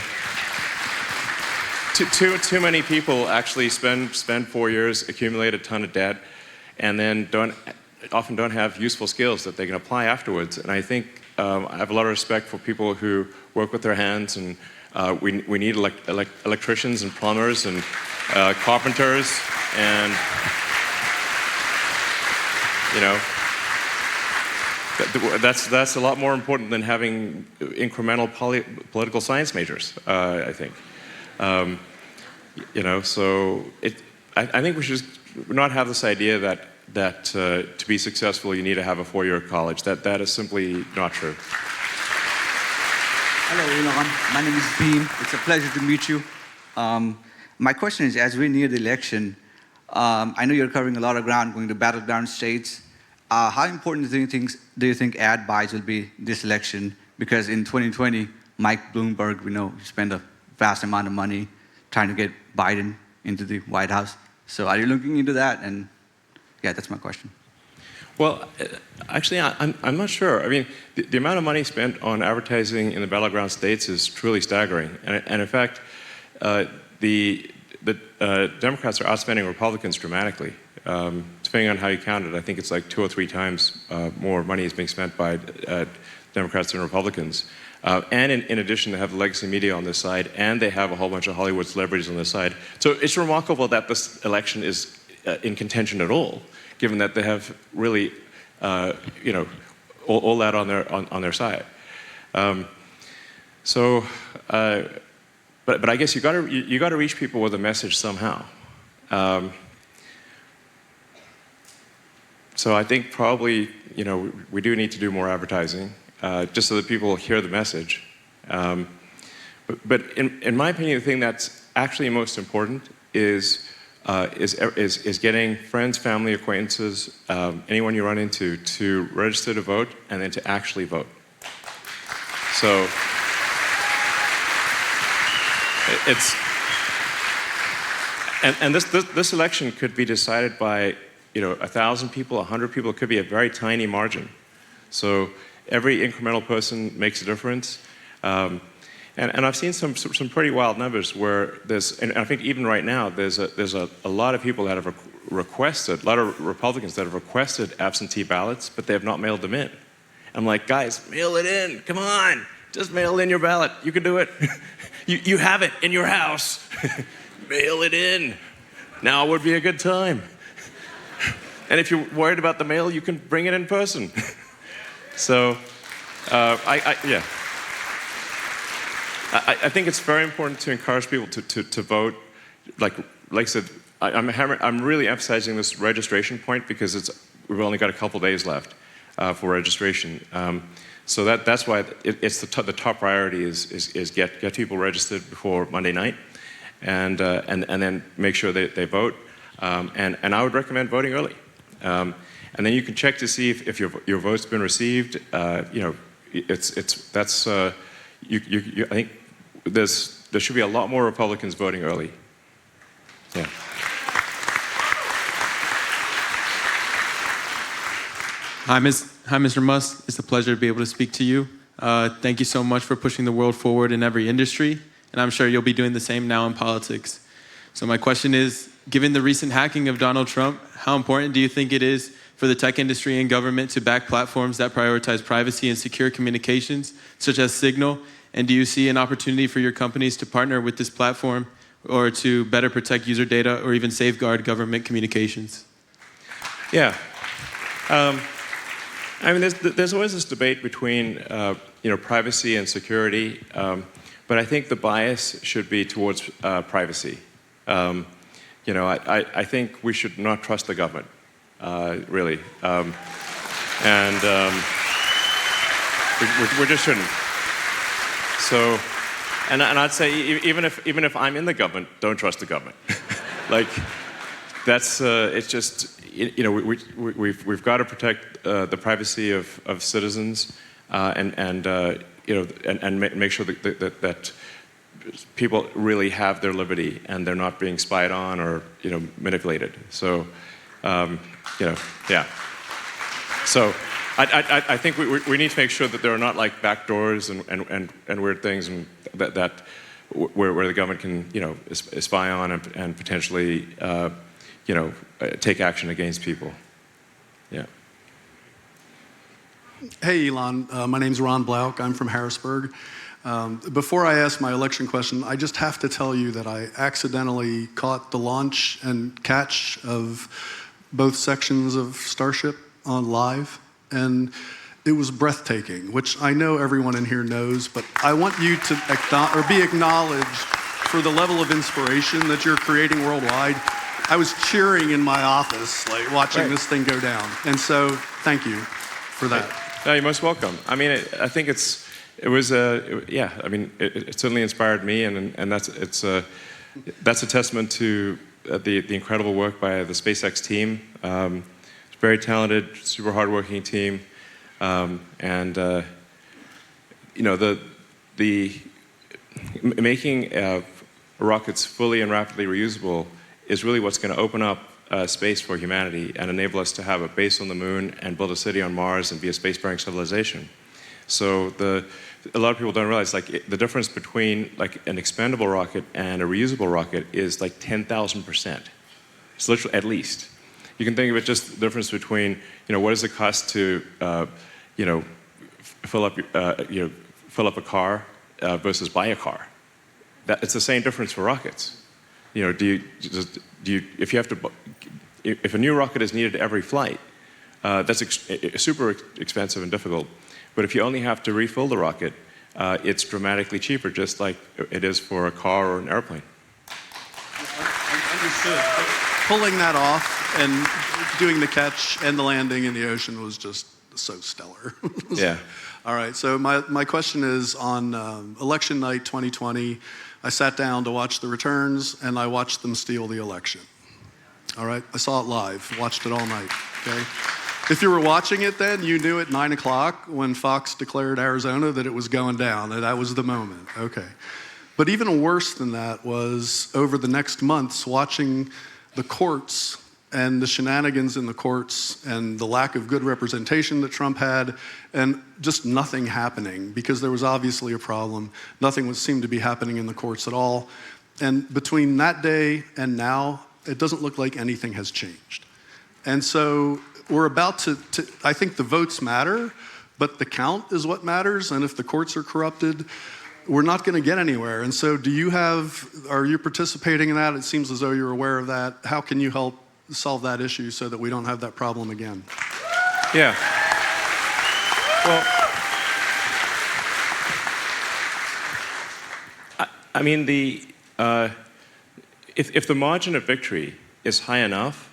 many people actually spend 4 years, accumulate a ton of debt, and then often don't have useful skills that they can apply afterwards. And I think I have a lot of respect for people who work with their hands, and we need electricians and plumbers and carpenters and. You know, that's a lot more important than having incremental political science majors, I think. You know, so I think we should not have this idea that to be successful you need to have a 4-year college. That is simply not true. Hello, Elon. My name is Beam. It's a pleasure to meet you. My question is, as we near the election, I know you're covering a lot of ground, going to battleground states. How important do you think ad buys will be this election? Because in 2020, Mike Bloomberg, we know, spent a vast amount of money trying to get Biden into the White House. So are you looking into that? And yeah, that's my question. Well, actually, I'm not sure. I mean, the amount of money spent on advertising in the battleground states is truly staggering. And in fact, the Democrats are outspending Republicans dramatically. Depending on how you count it, I think it's like 2 or 3 times more money is being spent by Democrats than Republicans. And in addition, they have the legacy media on this side, and they have a whole bunch of Hollywood celebrities on this side. So it's remarkable that this election is in contention at all, given that they have really, you know, all that on their side. But I guess you got to reach people with a message somehow. So I think probably, you know, we do need to do more advertising, just so that people hear the message. But in my opinion, the thing that's actually most important is getting friends, family, acquaintances, anyone you run into, to register to vote and then to actually vote. So and this election could be decided by, you know, 1,000 people, 100 people. It could be a very tiny margin. So every incremental person makes a difference. And I've seen some pretty wild numbers where and I think even right now, there's a lot of people that have requested, a lot of Republicans that have requested absentee ballots, but they have not mailed them in. I'm like, guys, mail it in. Come on, just mail in your ballot. You can do it. You have it in your house. Mail it in. Now would be a good time. And if you're worried about the mail, you can bring it in person. So, yeah. I think it's very important to encourage people to vote. Like I said, I'm really emphasizing this registration point because we've only got a couple days left for registration. So that's why it's the top priority is get people registered before Monday night, and then make sure they vote. And I would recommend voting early. And then you can check to see if your vote's been received. You know, I think there should be a lot more Republicans voting early. Yeah. Hi, Mr. Musk. It's a pleasure to be able to speak to you. Thank you so much for pushing the world forward in every industry, and I'm sure you'll be doing the same now in politics. So my question is, given the recent hacking of Donald Trump, how important do you think it is for the tech industry and government to back platforms that prioritize privacy and secure communications, such as Signal? And do you see an opportunity for your companies to partner with this platform or to better protect user data or even safeguard government communications? Yeah. I mean, there's always this debate between you know, privacy and security, but I think the bias should be towards privacy. I think we should not trust the government, really. We just shouldn't. So, and I'd say even if I'm in the government, don't trust the government. Like, that's it's just we've got to protect the privacy of citizens and make sure that people really have their liberty and they're not being spied on or manipulated. So yeah. So I think we need to make sure that there are not like back doors and weird things and that where the government can spy on and potentially take action against people. Yeah. Hey, Elon. My name's Ron Blauk. I'm from Harrisburg. Before I ask my election question, I just have to tell you that I accidentally caught the launch and catch of both sections of Starship on live, and it was breathtaking, which I know everyone in here knows, but I want you to be acknowledged for the level of inspiration that you're creating worldwide. I was cheering in my office, like watching this thing go down, and so thank you for that. No, you're most welcome. I mean, I think it certainly inspired me, and that's a testament to the incredible work by the SpaceX team. It's a very talented, super hardworking team, the making rockets fully and rapidly reusable is really what's going to open up space for humanity and enable us to have a base on the moon and build a city on Mars and be a spacefaring civilization. So a lot of people don't realize the difference between like an expendable rocket and a reusable rocket is like 10,000%. It's literally at least. You can think of it just the difference between what does it cost to fill up a car versus buy a car. It's the same difference for rockets. If a new rocket is needed every flight, that's super expensive and difficult. But if you only have to refill the rocket, it's dramatically cheaper, just like it is for a car or an airplane. Understood. Pulling that off and doing the catch and the landing in the ocean was just so stellar. Yeah. All right, so my question is on election night 2020, I sat down to watch the returns and I watched them steal the election. All right, I saw it live, watched it all night, okay? If you were watching it then, you knew at 9 o'clock when Fox declared Arizona that it was going down, and that was the moment, okay. But even worse than that was over the next months watching the courts and the shenanigans in the courts and the lack of good representation that Trump had and just nothing happening because there was obviously a problem. Nothing seemed to be happening in the courts at all. And between that day and now, it doesn't look like anything has changed. And so we're about to I think the votes matter, but the count is what matters. And if the courts are corrupted, we're not going to get anywhere. And so are you participating in that? It seems as though you're aware of that. How can you help solve that issue so that we don't have that problem again? Yeah. Well, I mean, if the margin of victory is high enough,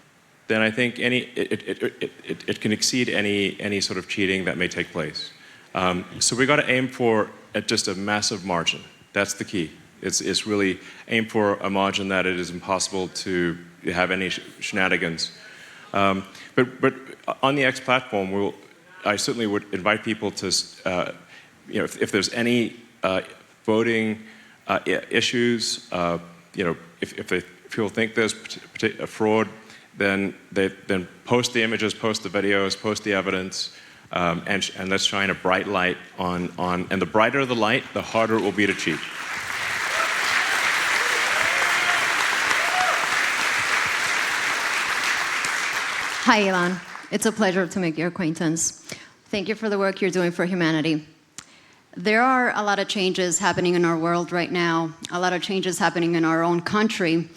then I think it can exceed any sort of cheating that may take place. So we got to aim for just a massive margin. That's the key. It's really aim for a margin that it is impossible to have any shenanigans. But on the X platform, I certainly would invite people to, if there's any voting issues, if people think there's a fraud, then post the images, post the videos, post the evidence, and let's shine a bright light on. And the brighter the light, the harder it will be to cheat. Hi, Elon. It's a pleasure to make your acquaintance. Thank you for the work you're doing for humanity. There are a lot of changes happening in our world right now, a lot of changes happening in our own country,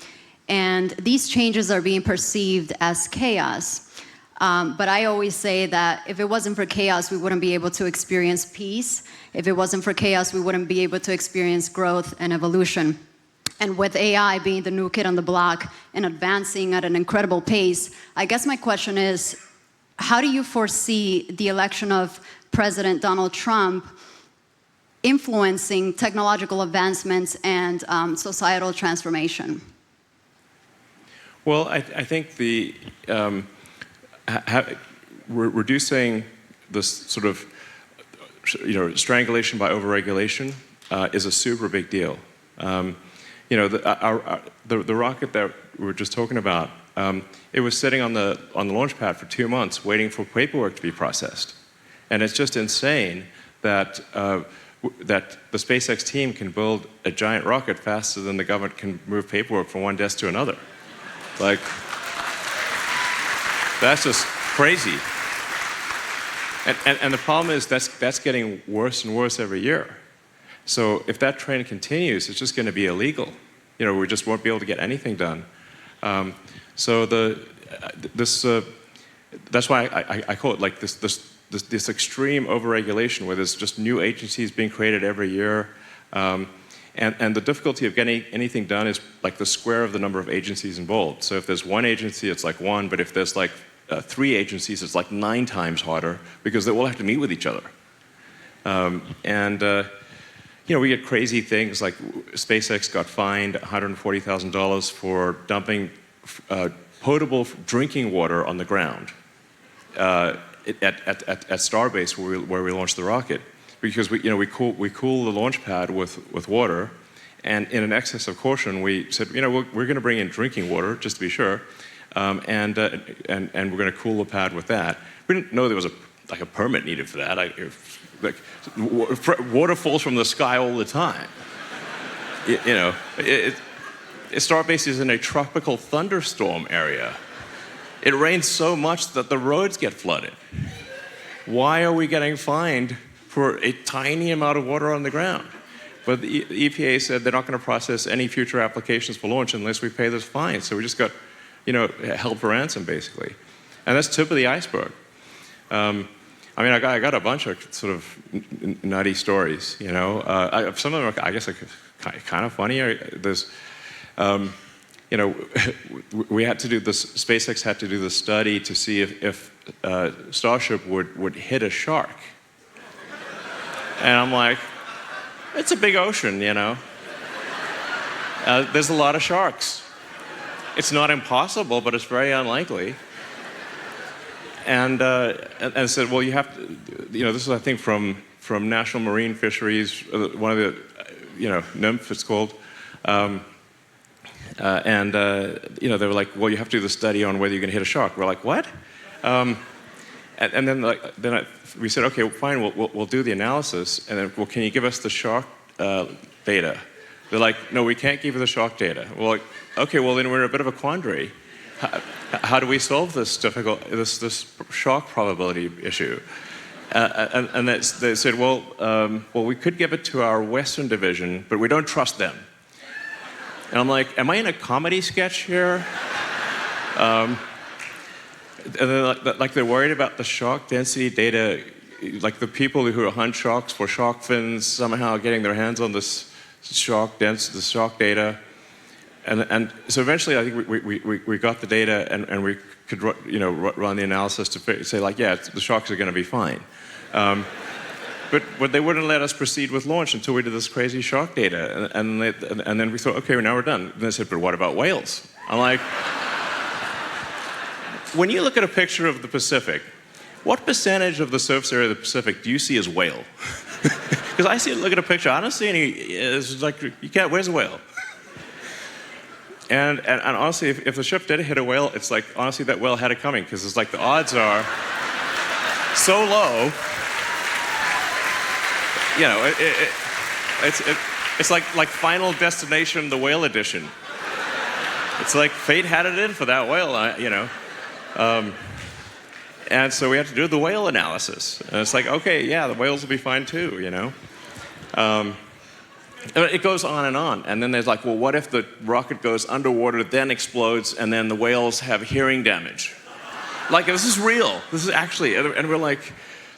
and these changes are being perceived as chaos. But I always say that if it wasn't for chaos, we wouldn't be able to experience peace. If it wasn't for chaos, we wouldn't be able to experience growth and evolution. And with AI being the new kid on the block and advancing at an incredible pace, I guess my question is, how do you foresee the election of President Donald Trump influencing technological advancements and societal transformation? Well, I think the reducing this sort of strangulation by overregulation is a super big deal. The rocket that we were just talking about, it was sitting on the launch pad for 2 months waiting for paperwork to be processed. And it's just insane that, that the SpaceX team can build a giant rocket faster than the government can move paperwork from one desk to another. Like, that's just crazy. And the problem is that's getting worse and worse every year. So if that trend continues, it's just going to be illegal. We just won't be able to get anything done. So that's why I call it like this extreme overregulation, where there's just new agencies being created every year. And the difficulty of getting anything done is like the square of the number of agencies involved. So if there's one agency, it's like 1, but if there's like 3 agencies, it's like 9 times harder, because they all have to meet with each other. We get crazy things like SpaceX got fined $140,000 for dumping potable drinking water on the ground at Starbase, where we launched the rocket, because we cool the launch pad with water, and in an excess of caution, we said, we're going to bring in drinking water just to be sure, and we're going to cool the pad with that. We didn't know there was a permit needed for that. Water falls from the sky all the time. Starbase is in a tropical thunderstorm area. It rains so much that the roads get flooded. Why are we getting fined for a tiny amount of water on the ground? But the EPA said they're not going to process any future applications for launch unless we pay this fine. So we just got, held for ransom, basically. And that's tip of the iceberg. I got a bunch of sort of nutty stories, some of them are, I guess, kind of funny. There's, we had to do this, SpaceX had to do the study to see if Starship would hit a shark. And I'm like, it's a big ocean, There's a lot of sharks. It's not impossible, but it's very unlikely. And said, well, you have to, this is, I think, from National Marine Fisheries, one of the, NIMF, it's called. They were like, well, you have to do the study on whether you can hit a shark. We're like, what? And then we said, okay, fine, we'll do the analysis. And then, well, can you give us the shark data? They're like, no, we can't give you the shark data. We're like, okay, well, then we're in a bit of a quandary. How do we solve this this shark probability issue? And they said, well, we could give it to our Western division, but we don't trust them. And I'm like, am I in a comedy sketch here? And they're worried about the shark density data, like the people who hunt sharks for shark fins somehow getting their hands on this shark data. And so eventually, I think we got the data, and we could run the analysis to say, like, yeah, the sharks are going to be fine. But they wouldn't let us proceed with launch until we did this crazy shark data. And then we thought, okay, well, now we're done. And they said, but what about whales? I'm like, when you look at a picture of the Pacific, what percentage of the surface area of the Pacific do you see as whale? Because look at a picture, I don't see any. It's like, where's a whale? And honestly, if the ship did hit a whale, it's like, honestly, that whale had it coming, because it's like the odds are so low. It's like Final Destination, the whale edition. It's like fate had it in for that whale, and so we have to do the whale analysis. And it's like, okay, yeah, the whales will be fine too, It goes on. And then there's like, well, what if the rocket goes underwater, then explodes, and then the whales have hearing damage? Like, this is real. This is actually, and we're like,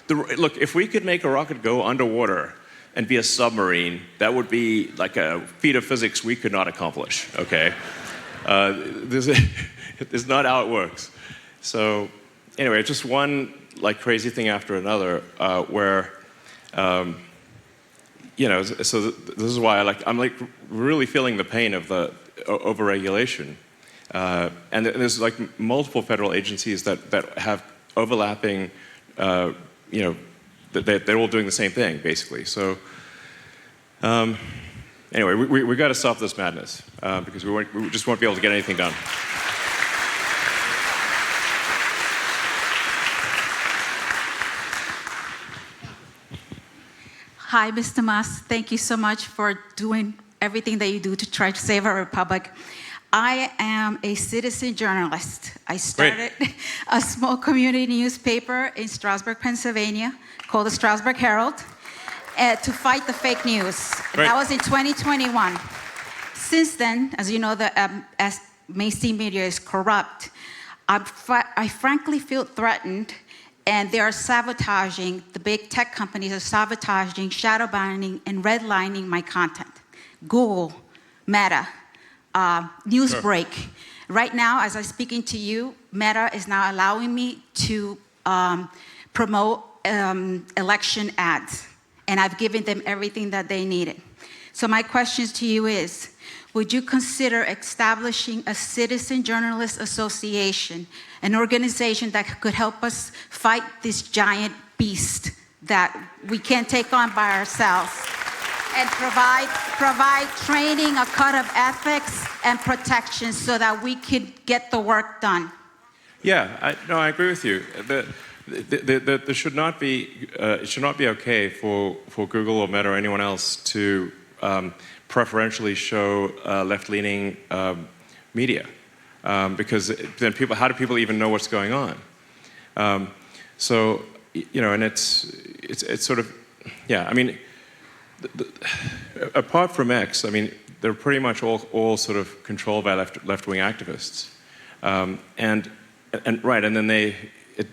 look, if we could make a rocket go underwater, and via submarine, that would be like a feat of physics we could not accomplish, okay? This is not how it works. So anyway, just one like crazy thing after another where, you know, so this is why I'm like really feeling the pain of the overregulation. And there's like multiple federal agencies that have overlapping, you know, they're all doing the same thing, basically. So anyway, we got to stop this madness because we just won't be able to get anything done. Hi, Mr. Musk. Thank you so much for doing everything that you do to try to save our republic. I am a citizen journalist. I started a small community newspaper in Strasburg, Pennsylvania, called the Strasburg Herald, to fight the fake news. That was in 2021. Since then, as you know, as mainstream media is corrupt, I frankly feel threatened, and they are sabotaging, the big tech companies are sabotaging, shadow banning, and redlining my content. Google, Meta, Newsbreak. Right now, as I'm speaking to you, Meta is now allowing me to promote election ads, and I've given them everything that they needed. So my question to you is, would you consider establishing a Citizen Journalists Association, an organization that could help us fight this giant beast that we can't take on by ourselves, and provide training, a code of ethics, and protection so that we could get the work done? Yeah, I agree with you. There should not be, it should not be okay for Google or Meta or anyone else to preferentially show left-leaning media, because then how do people even know what's going on? So, you know, and it's sort of, yeah, I mean, apart from X, I mean, they're pretty much all sort of controlled by left-wing activists, and then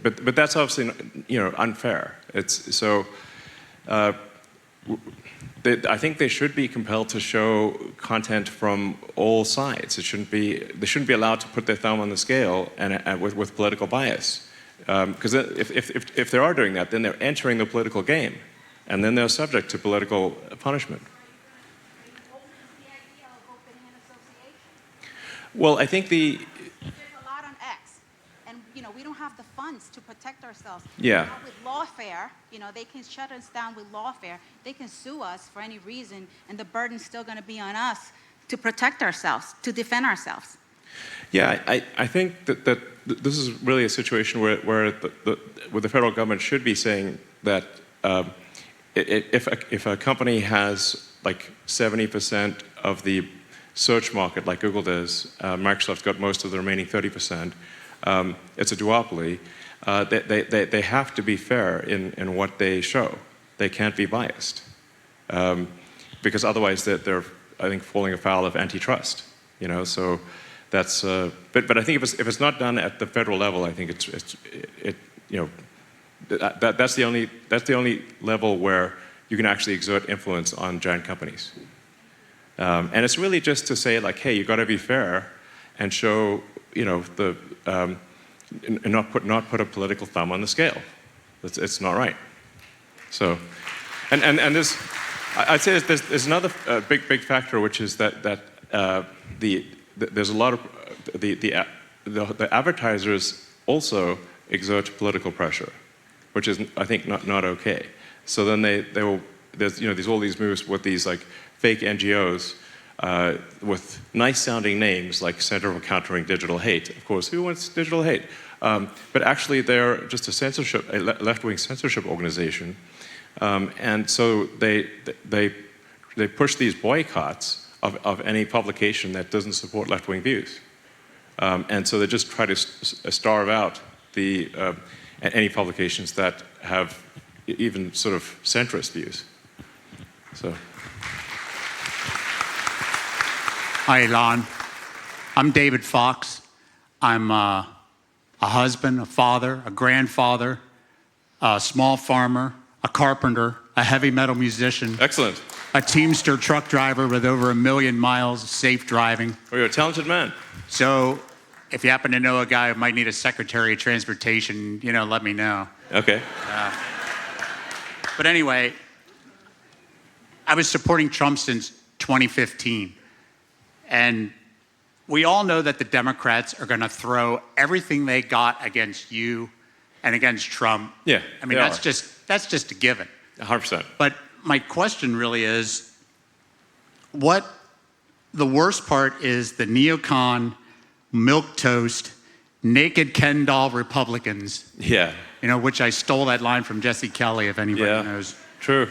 but that's obviously, you know, unfair. It's so. I think they should be compelled to show content from all sides. They shouldn't be allowed to put their thumb on the scale and with political bias, because if they are doing that, then they're entering the political game, and then they're subject to political punishment. Well, I think There's a lot on X, and you know we don't have the funds to protect ourselves. Yeah. Not with lawfare, you know, they can shut us down with lawfare. They can sue us for any reason, and the burden's still going to be on us to protect ourselves, to defend ourselves. Yeah, I think that this is really a situation where the federal government should be saying that if a company has like 70% of the search market, like Google does, Microsoft's got most of the remaining 30%. It's a duopoly. They have to be fair in what they show. They can't be biased, because otherwise they're I think falling afoul of antitrust. You know, so that's. But I think if it's not done at the federal level, I think it you know that's the only level where you can actually exert influence on giant companies. And it's really just to say like, hey, you got to be fair and show, you know, and not put a political thumb on the scale. It's not right. So, and there's, I'd say there's another big factor, which is that there's a lot of the advertisers also exert political pressure, which is I think not okay. So then there's you know all these moves with these like fake NGOs with nice sounding names like Center for Countering Digital Hate. Of course, who wants digital hate? But actually they're just a left-wing censorship organization. And so they push these boycotts of any publication that doesn't support left-wing views. And so they just try to starve out any publications that have even sort of centrist views. So. Hi, Elon. I'm David Fox. I'm a husband, a father, a grandfather, a small farmer, a carpenter, a heavy metal musician. Excellent. A Teamster truck driver with over 1 million miles of safe driving. Oh, you're a talented man. So if you happen to know a guy who might need a Secretary of Transportation, let me know. Okay. But anyway, I was supporting Trump since 2015. And we all know that the Democrats are going to throw everything they got against you and against Trump. Yeah. I mean, that's just a given. 100%. But my question really is, what the worst part is the neocon, milquetoast, naked Ken doll Republicans. Yeah. Which I stole that line from Jesse Kelly, if anybody knows. True.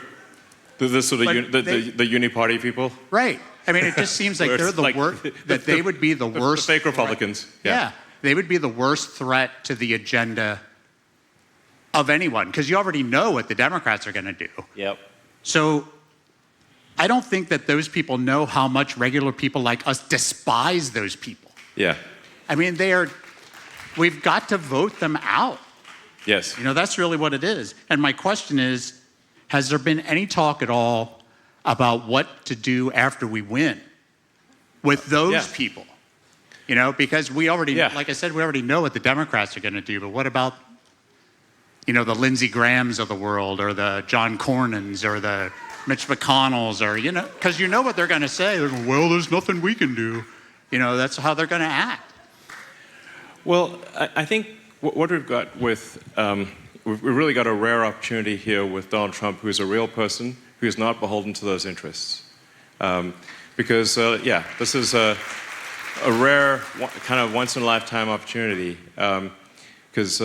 The sort of But the uni-party people. Right. I mean, it just seems like they're the worst, that they would be the worst. The fake Republicans. Yeah. They would be the worst threat to the agenda of anyone, because you already know what the Democrats are going to do. Yep. So I don't think that those people know how much regular people like us despise those people. Yeah. I mean, we've got to vote them out. Yes. That's really what it is. And my question is, has there been any talk at all about what to do after we win with those people? Because we already, like I said, we already know what the Democrats are going to do, but what about, the Lindsey Grahams of the world, or the John Cornyn's, or the Mitch McConnell's, or, because you know what they're going to say. They're going, well, there's nothing we can do. That's how they're going to act. Well, I think what we've got with, we've really got a rare opportunity here with Donald Trump, who's a real person, who's not beholden to those interests. Because, this is a rare, kind of once-in-a-lifetime opportunity. Because,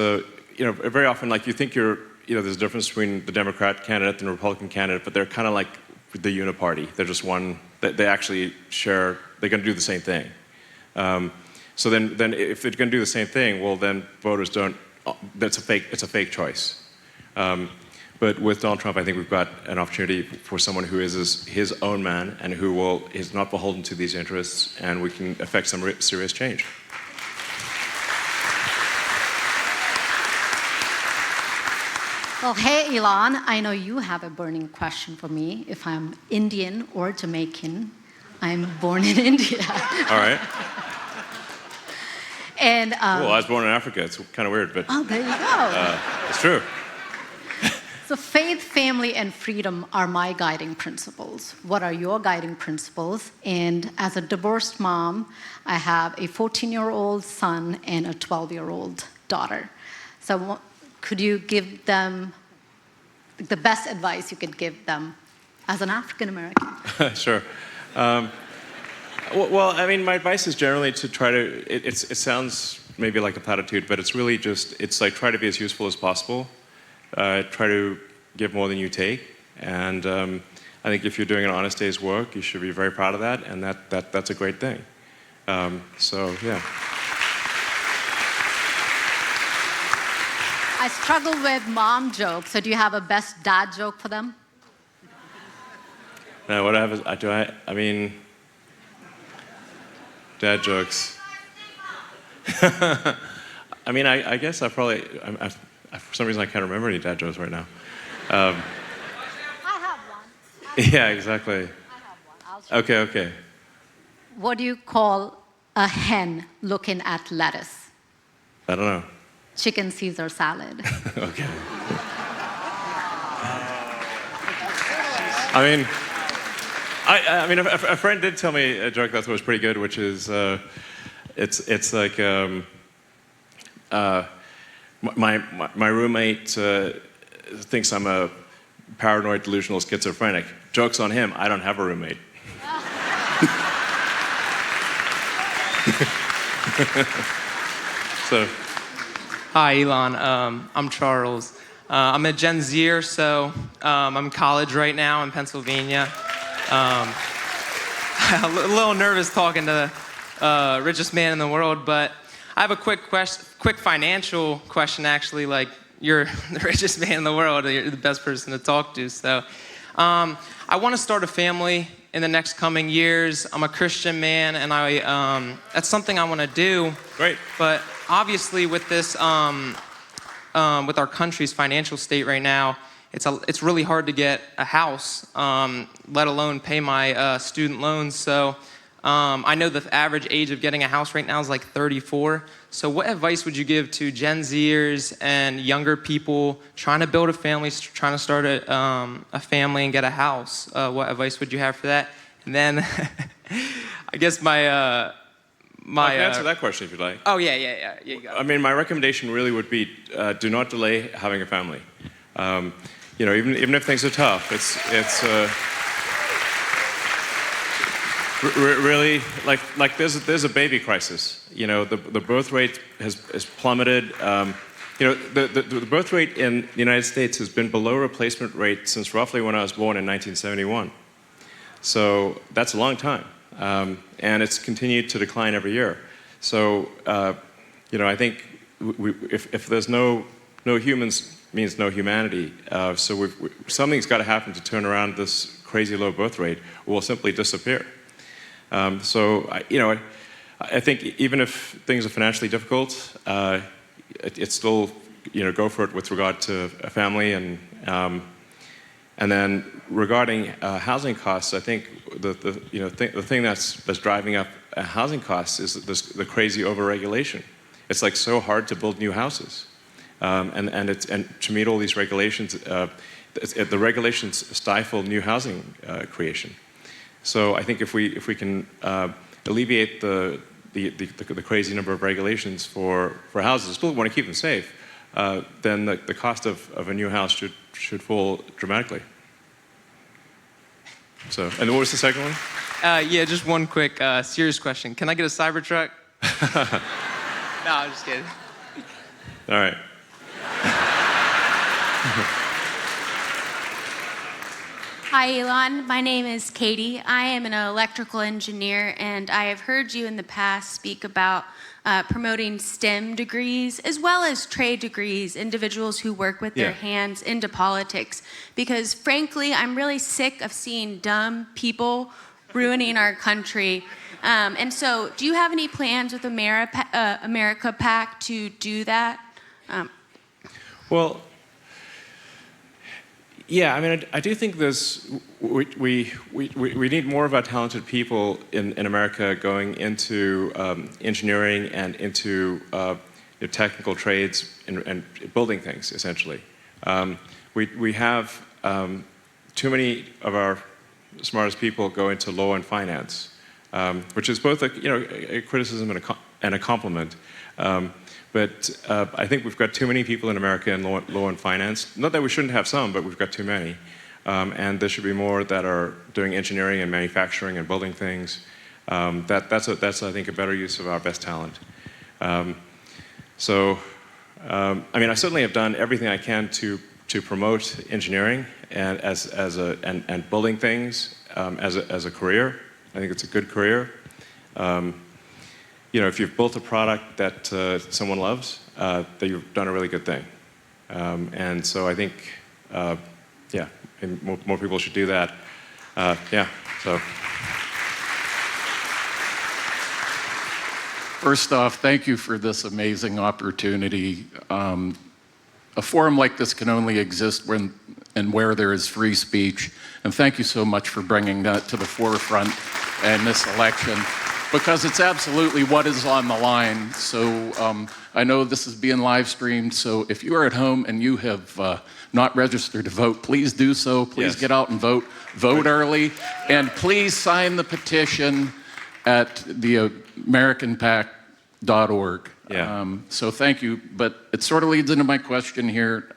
very often, like, you think there's a difference between the Democrat candidate and the Republican candidate, but they're kind of like the uniparty. They're just one, they actually share, they're going to do the same thing. So then if they're going to do the same thing, well, then voters don't, it's a fake choice. But with Donald Trump, I think we've got an opportunity for someone who is his own man and who is not beholden to these interests, and we can affect some serious change. Well, hey, Elon, I know you have a burning question for me. If I'm Indian or Jamaican, I'm born in India. All right. And well, I was born in Africa. It's kind of weird, but oh, there you go. It's true. So faith, family, and freedom are my guiding principles. What are your guiding principles? And as a divorced mom, I have a 14-year-old son and a 12-year-old daughter. So could you give them the best advice you could give them as an African American? Sure. Well, I mean, my advice is generally to try to, it sounds maybe like a platitude, but it's really just, it's like try to be as useful as possible. Try to give more than you take. And I think if you're doing an honest day's work, you should be very proud of that, and that's a great thing. So, yeah. I struggle with mom jokes, so do you have a best dad joke for them? Now, what I have is, I mean, dad jokes. I mean, I guess I probably, for some reason I can't remember any dad jokes right now. I have one. Yeah, exactly. I have one. Okay. What do you call a hen looking at lettuce? I don't know. Chicken Caesar salad. Okay. I mean, a friend did tell me a joke that was pretty good, which is, it's like, my roommate thinks I'm a paranoid, delusional schizophrenic. Joke's on him, I don't have a roommate. So. Hi, Elon. I'm Charles. I'm a Gen Zer, so I'm in college right now in Pennsylvania. I'm a little nervous talking to the richest man in the world, but I have a quick financial question, actually. Like, you're the richest man in the world, you're the best person to talk to. So I want to start a family in the next coming years. I'm a Christian man, and that's something I want to do. Great. But obviously with this, with our country's financial state right now, it's really hard to get a house, let alone pay my student loans. So I know the average age of getting a house right now is like 34. So what advice would you give to Gen Zers and younger people trying to build a family, trying to start a family and get a house? What advice would you have for that? And then I guess I can answer that question if you'd like. Oh, yeah, you got it. I mean, my recommendation really would be do not delay having a family. You know, even if things are tough, it's really like there's a baby crisis. You know, the birth rate has plummeted. You know, the birth rate in the United States has been below replacement rate since roughly when I was born in 1971. So that's a long time, and it's continued to decline every year. So you know, I think if there's no humans means no humanity. So something's got to happen to turn around this crazy low birth rate, or we'll simply disappear. So you know, I think even if things are financially difficult, it's still, you know, go for it with regard to a family. And then regarding housing costs, I think the thing that's driving up housing costs is the crazy overregulation. It's like so hard to build new houses, and to meet all these regulations, the regulations stifle new housing creation. So I think if we can alleviate the crazy number of regulations for houses, still want to keep them safe, then the cost of a new house should fall dramatically. So, and what was the second one? Yeah, just one quick serious question. Can I get a Cybertruck? No, I'm just kidding. All right. Hi, Elon. My name is Katie. I am an electrical engineer, and I have heard you in the past speak about promoting STEM degrees as well as trade degrees, individuals who work with their hands into politics. Because frankly, I'm really sick of seeing dumb people ruining our country. And so, do you have any plans with America PAC to do that? Well, yeah, I mean, I do think we need more of our talented people in America going into engineering and into technical trades and building things, essentially. We have too many of our smartest people go into law and finance, which is both a criticism and a compliment. But I think we've got too many people in America in law and finance. Not that we shouldn't have some, but we've got too many. And there should be more that are doing engineering and manufacturing and building things. That's I think, a better use of our best talent. I mean, I certainly have done everything I can to promote engineering and and building things as a career. I think it's a good career. You know, if you've built a product that someone loves, then you've done a really good thing. And so I think, yeah, and more people should do that. Yeah, so. First off, thank you for this amazing opportunity. A forum like this can only exist when and where there is free speech. And thank you so much for bringing that to the forefront in this election, because it's absolutely what is on the line. So I know this is being live streamed, so if you are at home and you have not registered to vote, please do so. Please get out and vote. Vote early, and please sign the petition at the AmericanPAC.org. So thank you, but it sort of leads into my question here.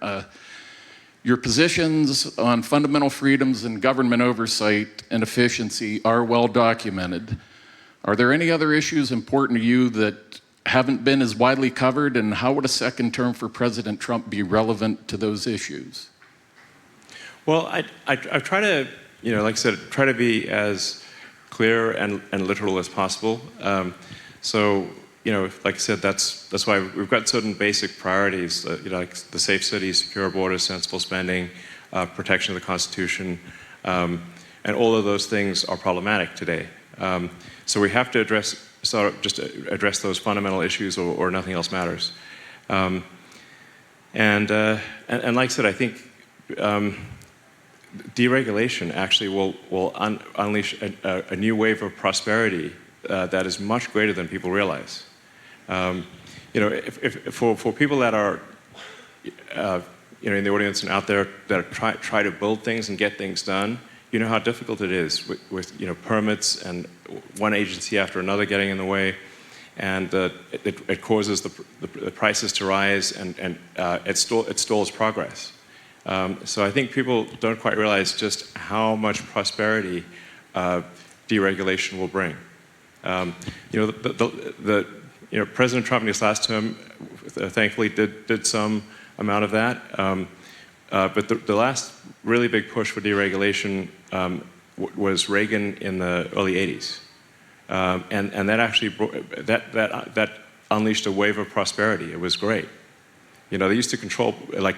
Your positions on fundamental freedoms and government oversight and efficiency are well documented. Are there any other issues important to you that haven't been as widely covered, and how would a second term for President Trump be relevant to those issues? Well, I try to, like I said, try to be as clear and literal as possible. Like I said, that's why we've got certain basic priorities, like the safe cities, secure borders, sensible spending, protection of the Constitution, and all of those things are problematic today. So we have to address those fundamental issues, or nothing else matters. And like I said, I think deregulation actually will unleash a new wave of prosperity that is much greater than people realize. For people that are in the audience and out there that try to build things and get things done, you know how difficult it is with permits and one agency after another getting in the way, and it causes the prices to rise, and it stalls progress. So I think people don't quite realize just how much prosperity deregulation will bring. President Trump in his last term, thankfully, did some amount of that. But the last really big push for deregulation was Reagan in the early '80s, and that actually that unleashed a wave of prosperity. It was great. They used to control like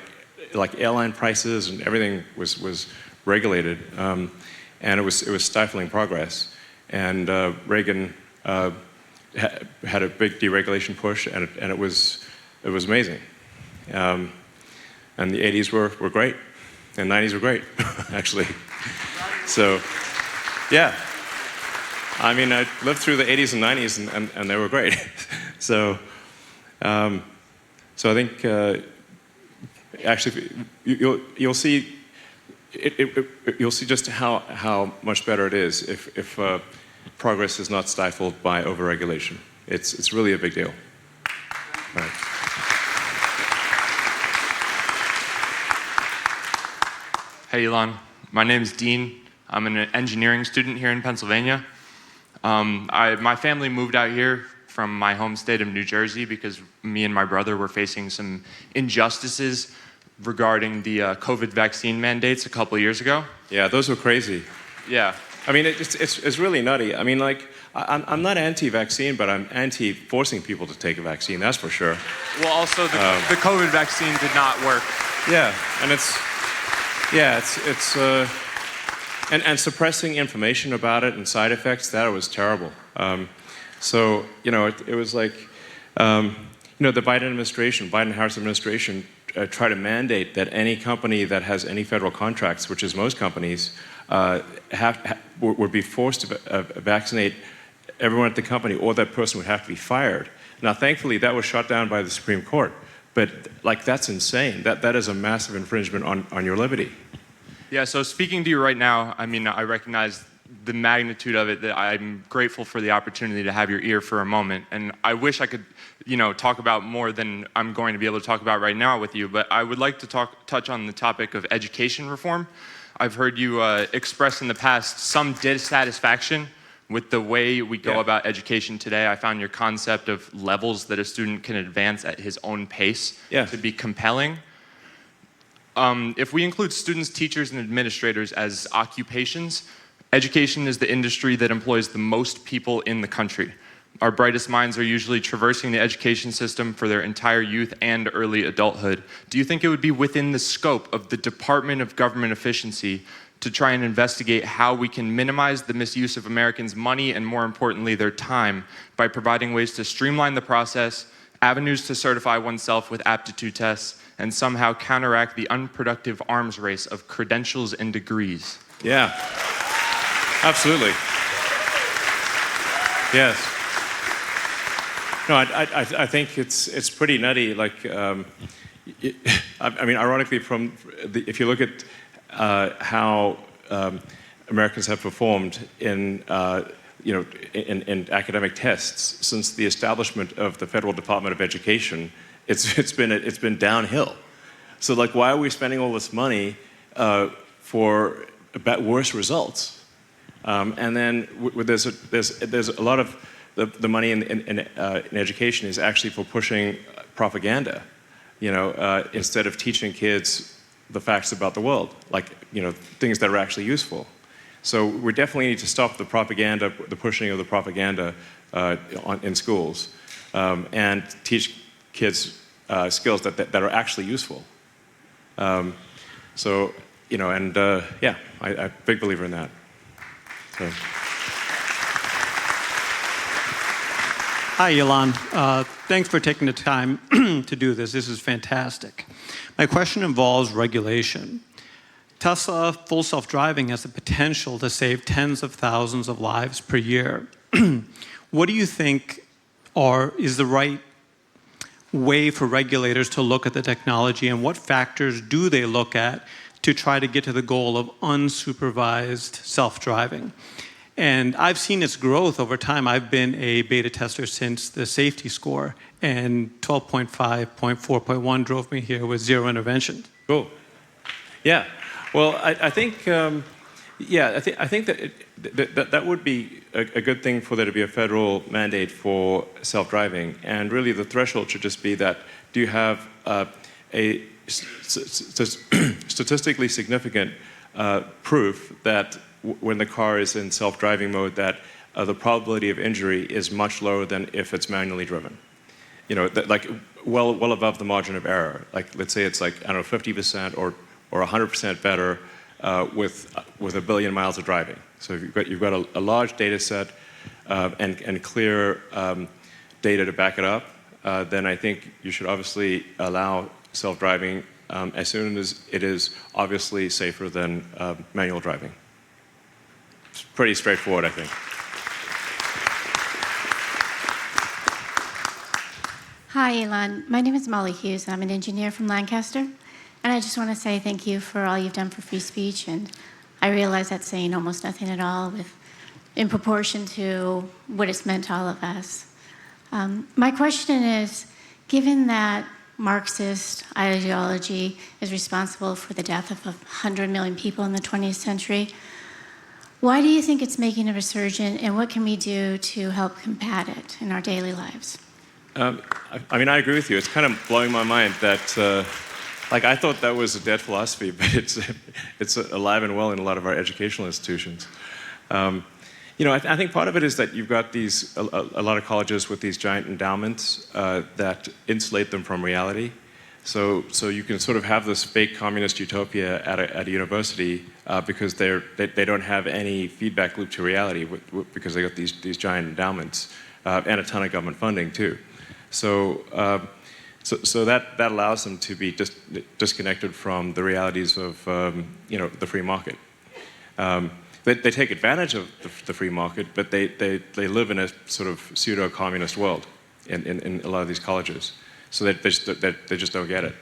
airline prices, and everything was regulated, and it was stifling progress. And Reagan had a big deregulation push, and it was amazing. And the '80s were great, and '90s were great, actually. So, yeah. I mean, I lived through the '80s and '90s, and they were great. So I think actually you'll see you'll see just how much better it is if progress is not stifled by overregulation. It's really a big deal. All right. Hey, Elon. My name is Dean. I'm an engineering student here in Pennsylvania. My family moved out here from my home state of New Jersey because me and my brother were facing some injustices regarding the COVID vaccine mandates a couple of years ago. Yeah, those were crazy. Yeah. I mean, it's really nutty. I mean, like, I'm not anti-vaccine, but I'm anti-forcing people to take a vaccine, that's for sure. Well, also, the COVID vaccine did not work. Yeah, and and suppressing information about it and side effects, that was terrible. So, it was like, the Biden-Harris administration tried to mandate that any company that has any federal contracts, which is most companies, would be forced to vaccinate everyone at the company, or that person would have to be fired. Now, thankfully, that was shot down by the Supreme Court. But, that's insane. That is a massive infringement on your liberty. Yeah, so speaking to you right now, I mean, I recognize the magnitude of it, that I'm grateful for the opportunity to have your ear for a moment. And I wish I could, talk about more than I'm going to be able to talk about right now with you, but I would like to touch on the topic of education reform. I've heard you express in the past some dissatisfaction with the way we go about education today. I found your concept of levels that a student can advance at his own pace to be compelling. If we include students, teachers, and administrators as occupations, education is the industry that employs the most people in the country. Our brightest minds are usually traversing the education system for their entire youth and early adulthood. Do you think it would be within the scope of the Department of Government Efficiency to try and investigate how we can minimize the misuse of Americans' money and, more importantly, their time by providing ways to streamline the process, avenues to certify oneself with aptitude tests, and somehow counteract the unproductive arms race of credentials and degrees? Yeah, absolutely. Yes. No, I think it's pretty nutty. Like, I mean, ironically, if you look at how Americans have performed in academic tests since the establishment of the Federal Department of Education, it's been downhill. So, like, why are we spending all this money for worse results? And then there's a lot of the money in education is actually for pushing propaganda. Instead of teaching kids the facts about the world, like things that are actually useful. So we definitely need to stop the propaganda, the pushing of the propaganda in schools, and teach kids skills that are actually useful. I'm a big believer in that. So. Hi, Elon. Thanks for taking the time to do this. This is fantastic. My question involves regulation. Tesla full self-driving has the potential to save tens of thousands of lives per year. What do you think is the right way for regulators to look at the technology, and what factors do they look at to try to get to the goal of unsupervised self-driving? And I've seen its growth over time. I've been a beta tester since the safety score, and 12.5, 0.4.1 drove me here with zero intervention. Cool. Yeah. Well, I think, I think that would be a good thing for there to be a federal mandate for self-driving. And really the threshold should just be that, do you have a statistically significant proof that when the car is in self-driving mode, that the probability of injury is much lower than if it's manually driven. You know, like well above the margin of error. Like, let's say it's like, I don't know, 50% or 100% better with 1 billion miles of driving. So if you've got a large data set and clear data to back it up, then I think you should obviously allow self-driving as soon as it is obviously safer than manual driving. It's pretty straightforward, I think. Hi, Elon. My name is Molly Hughes. I'm an engineer from Lancaster. And I just want to say thank you for all you've done for free speech. And I realize that's saying almost nothing at all in proportion to what it's meant to all of us. My question is, given that Marxist ideology is responsible for the death of 100 million people in the 20th century, why do you think it's making a resurgence, and what can we do to help combat it in our daily lives? I mean, I agree with you. It's kind of blowing my mind that, like, I thought that was a dead philosophy, but it's alive and well in a lot of our educational institutions. You know, I think part of it is that you've got a lot of colleges with these giant endowments that insulate them from reality. So you can sort of have this fake communist utopia at a university because they don't have any feedback loop to reality because they got these giant endowments and a ton of government funding too. So that allows them to be disconnected from the realities of you know, the free market. They take advantage of the free market, but they live in a sort of pseudo-communist world in a lot of these colleges. So they just don't get it.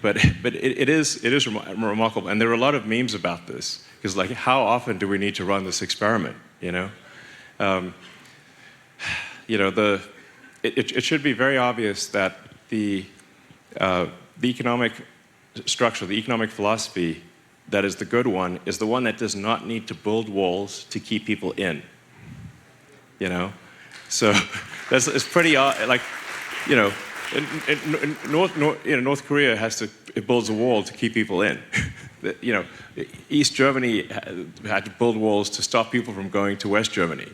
But it is remarkable, and there are a lot of memes about this, because like, how often do we need to run this experiment? You know, it should be very obvious that the economic structure, the economic philosophy that is the good one, is the one that does not need to build walls to keep people in. You know, so it's pretty like, you know, North Korea builds a wall to keep people in. You know, East Germany had to build walls to stop people from going to West Germany.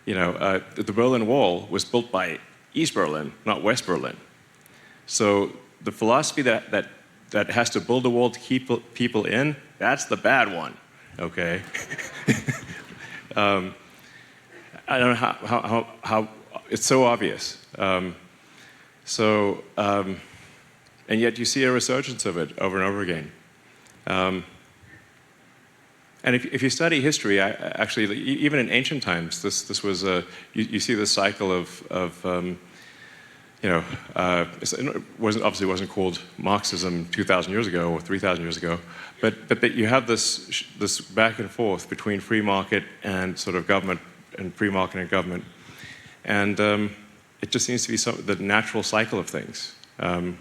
You know, the Berlin Wall was built by East Berlin, not West Berlin. So the philosophy that has to build a wall to keep people in, that's the bad one, okay? I don't know how it's so obvious. And yet you see a resurgence of it over and over again. And if you study history, actually, even in ancient times, this was you see this cycle of you know, it obviously wasn't called Marxism 2,000 years ago or 3,000 years ago, but you have this back and forth between free market and sort of government, and free market and government, and it just seems to be the natural cycle of things. Yeah,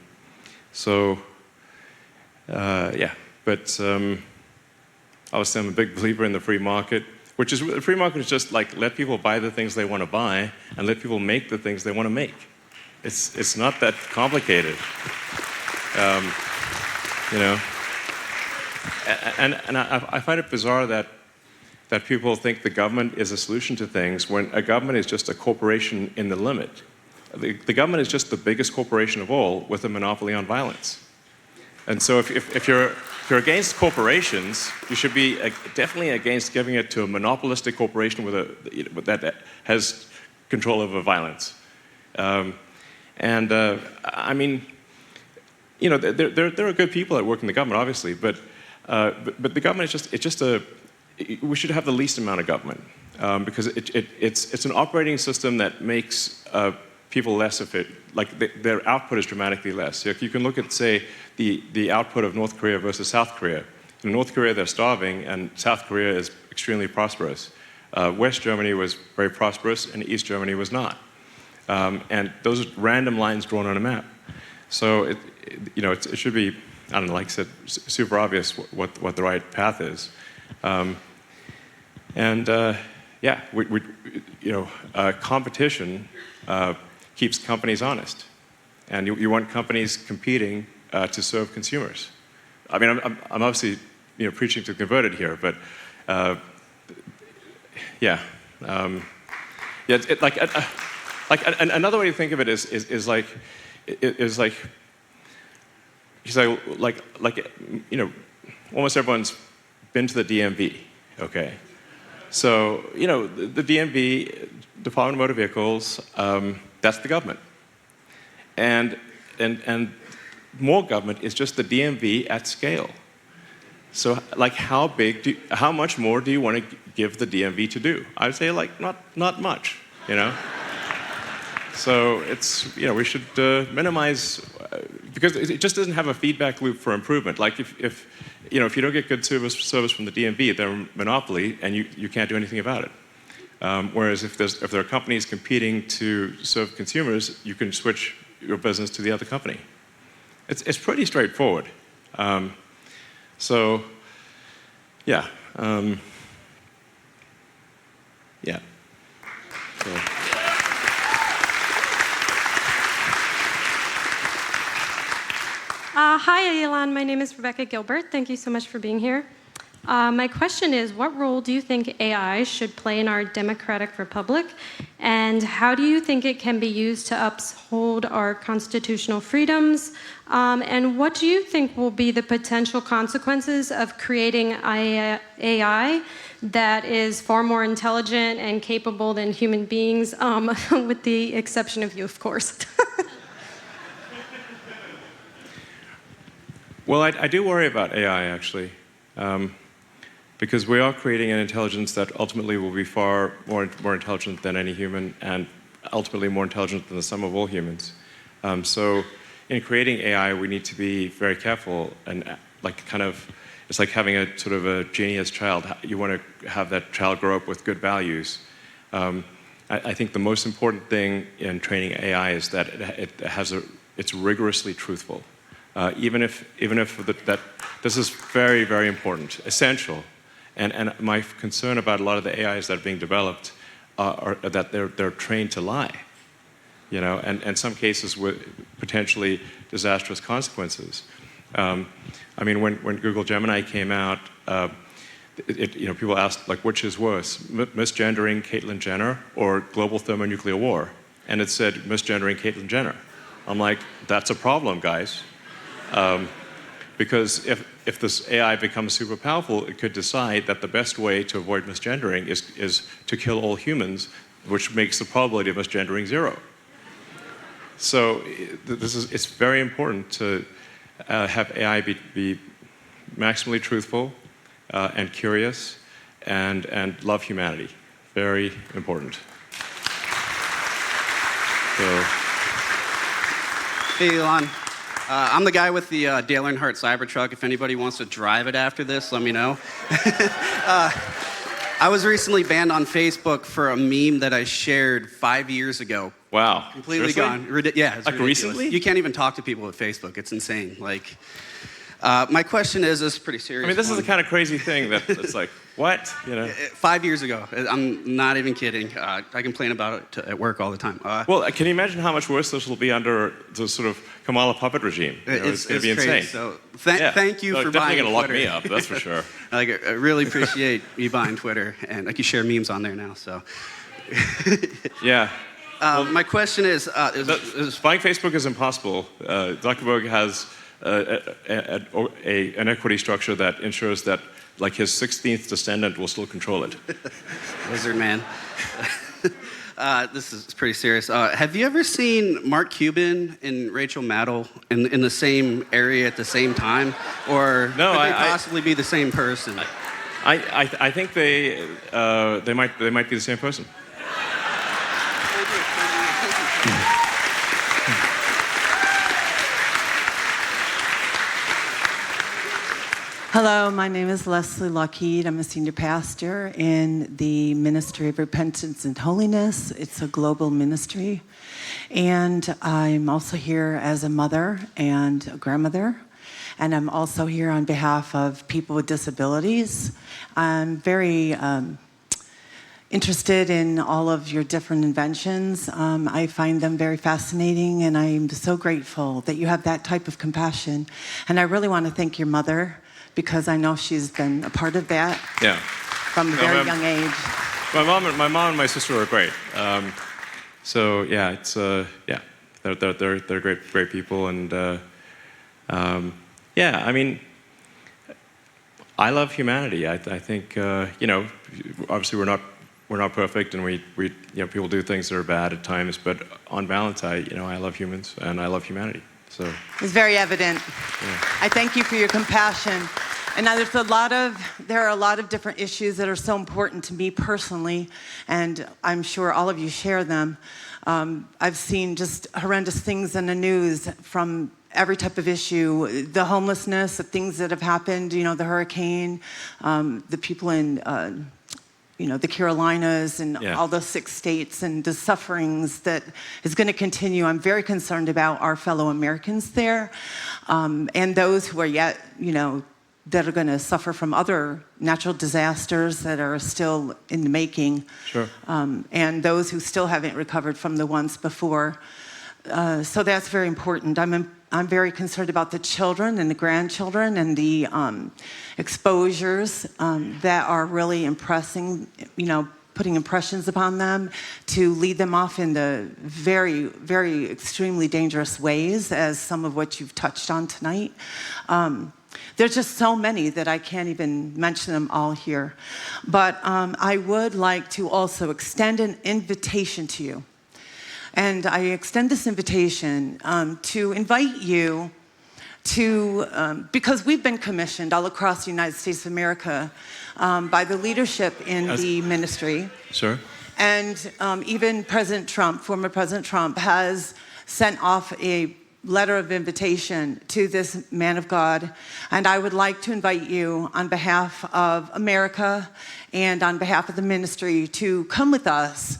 but obviously I'm a big believer in the free market, which is, the free market is just like, let people buy the things they want to buy and let people make the things they want to make. It's not that complicated, you know. And I find it bizarre that people think the government is a solution to things when a government is just a corporation in the limit. The government is just the biggest corporation of all with a monopoly on violence. And so if you're against corporations, you should be definitely against giving it to a monopolistic corporation that has control over violence. I mean, you know, there are good people that work in the government, obviously, but the government is just we should have the least amount of government because it's an operating system that makes people less efficient. Like their output is dramatically less. So if you can look at, say, the output of North Korea versus South Korea. In North Korea, they're starving, and South Korea is extremely prosperous. West Germany was very prosperous, and East Germany was not. And those are random lines drawn on a map. So it should be, I don't know, like I said, super obvious what the right path is. Yeah, competition keeps companies honest, and you want companies competing to serve consumers. I mean, I'm obviously preaching to the converted here, but yeah, another way to think of it is like almost everyone's been to the DMV, okay? So the DMV, Department of Motor Vehicles, that's the government, and more government is just the DMV at scale. So, like, how much more do you want to give the DMV to do? I would say, like, not much, So it's, we should minimize, because it just doesn't have a feedback loop for improvement. Like, if you don't get good service from the DMV, they're a monopoly, and you can't do anything about it. Whereas if there are companies competing to serve consumers, you can switch your business to the other company. It's pretty straightforward. So, yeah. Yeah. So. Hi, Elon. My name is Rebecca Gilbert. Thank you so much for being here. My question is, what role do you think AI should play in our democratic republic? And how do you think it can be used to uphold our constitutional freedoms? And what do you think will be the potential consequences of creating AI that is far more intelligent and capable than human beings, with the exception of you, of course? Well, I do worry about AI, actually. Because we are creating an intelligence that ultimately will be far more intelligent than any human, and ultimately more intelligent than the sum of all humans. So in creating AI, we need to be very careful, and it's like having a sort of a genius child. You want to have that child grow up with good values. I think the most important thing in training AI is that it's rigorously truthful. Even if this is very, very important, essential. And my concern about a lot of the AIs that are being developed are that they're trained to lie, and in some cases with potentially disastrous consequences. I mean, when Google Gemini came out, people asked, like, which is worse, misgendering Caitlyn Jenner or global thermonuclear war? And it said misgendering Caitlyn Jenner. I'm like, that's a problem, guys. Because if this AI becomes super powerful, it could decide that the best way to avoid misgendering is to kill all humans, which makes the probability of misgendering 0. So it's very important to have AI be maximally truthful and curious and love humanity. Very important. So. Hey, Elon. I'm the guy with the Dale Earnhardt Cybertruck. If anybody wants to drive it after this, let me know. I was recently banned on Facebook for a meme that I shared 5 years ago. Wow. Completely Seriously? gone. Yeah, it's ridiculous. Recently? You can't even talk to people with Facebook. It's insane. Like, my question is pretty serious. I mean, this is the kind of crazy thing that it's like, what? 5 years ago. I'm not even kidding. I complain about it at work all the time. Well, can you imagine how much worse this will be under the sort of Kamala puppet regime? It's going to be insane. So thank you for buying Twitter. Definitely going to lock me up, that's for sure. I really appreciate you buying Twitter, and you share memes on there now. So. Yeah. My question is, buying Facebook is impossible. Zuckerberg has an equity structure that ensures that, like, his 16th descendant will still control it. Lizard man. This is pretty serious. Have you ever seen Mark Cuban and Rachel Maddow in the same area at the same time? Or No, could they possibly be the same person? I think they might be the same person. Hello, my name is Leslie Lockheed. I'm a senior pastor in the Ministry of Repentance and Holiness. It's a global ministry. And I'm also here as a mother and a grandmother. And I'm also here on behalf of people with disabilities. I'm very interested in all of your different inventions. I find them very fascinating, and I'm so grateful that you have that type of compassion. And I really want to thank your mother, because I know she's been a part of that from a very young age. My mom and my sister are great. So yeah, it's they're great people, and yeah, I mean, I love humanity. I think obviously we're not perfect, and we people do things that are bad at times, but on balance, I love humans and I love humanity. So it's very evident. Yeah. I thank you for your compassion. And now there are a lot of different issues that are so important to me personally, and I'm sure all of you share them. I've seen just horrendous things in the news from every type of issue, the homelessness, the things that have happened, the hurricane, the people in the Carolinas and all the 6 states, and the sufferings that is going to continue. I'm very concerned about our fellow Americans there, and those who are yet, that are going to suffer from other natural disasters that are still in the making. Sure. And those who still haven't recovered from the ones before. So that's very important. I'm very concerned about the children and the grandchildren and the exposures that are really impressing, putting impressions upon them to lead them off in the very, very extremely dangerous ways, as some of what you've touched on tonight. There's just so many that I can't even mention them all here. But I would like to also extend an invitation to you. And I extend this invitation to invite you to, because we've been commissioned all across the United States of America by the leadership in the ministry. Sure. And even President Trump, former President Trump, has sent off a letter of invitation to this man of God. And I would like to invite you on behalf of America and on behalf of the ministry to come with us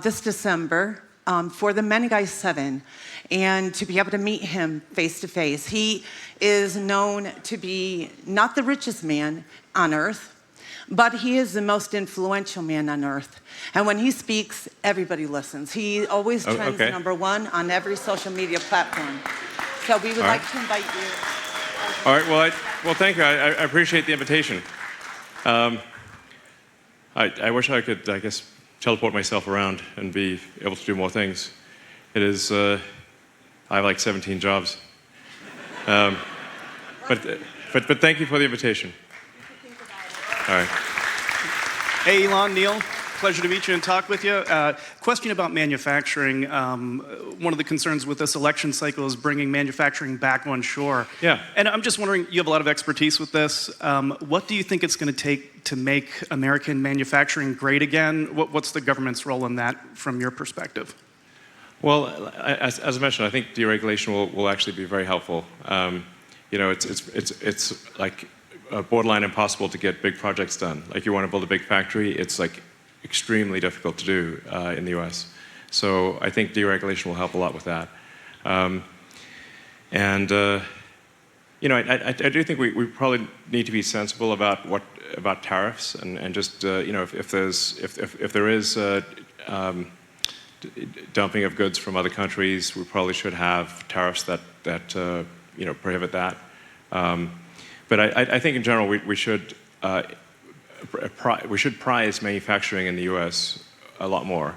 this December for the Menengai 7 and to be able to meet him face to face. He is known to be not the richest man on earth, but he is the most influential man on earth. And when he speaks, everybody listens. He always trends #1 on every social media platform. So we would like to invite you. All right. Well, thank you. I appreciate the invitation. I wish I could, I guess, teleport myself around and be able to do more things. It is. I have like 17 jobs. But thank you for the invitation. All right. Hey, Elon, Neil. Pleasure to meet you and talk with you. Question about manufacturing. One of the concerns with this election cycle is bringing manufacturing back on shore. Yeah. And I'm just wondering, you have a lot of expertise with this. What do you think it's going to take to make American manufacturing great again? What's the government's role in that from your perspective? Well, as I mentioned, I think deregulation will actually be very helpful. It's like borderline impossible to get big projects done. Like, you want to build a big factory, it's like extremely difficult to do in the US. So I think deregulation will help a lot with that. I do think we probably need to be sensible about tariffs and just if there is dumping of goods from other countries, we probably should have tariffs that prohibit that. But I think in general we should prize manufacturing in the U.S. a lot more.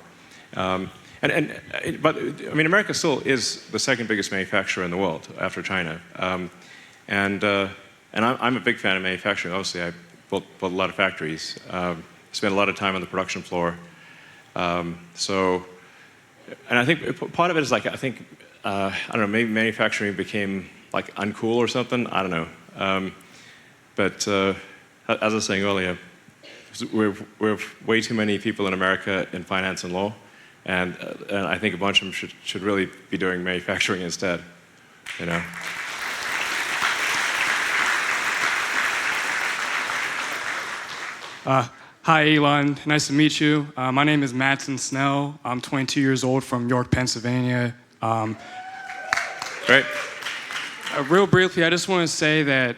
But I mean, America still is the second biggest manufacturer in the world after China. And I'm a big fan of manufacturing. Obviously, I built a lot of factories. Spent a lot of time on the production floor. So, and I think part of it is like, I think, I don't know, maybe manufacturing became like uncool or something. I don't know. But as I was saying earlier, we're way too many people in America in finance and law, and I think a bunch of them should really be doing manufacturing instead, you know. Hi, Elon. Nice to meet you. My name is Madsen Snell. I'm 22 years old from York, Pennsylvania. Great. Real briefly, I just want to say that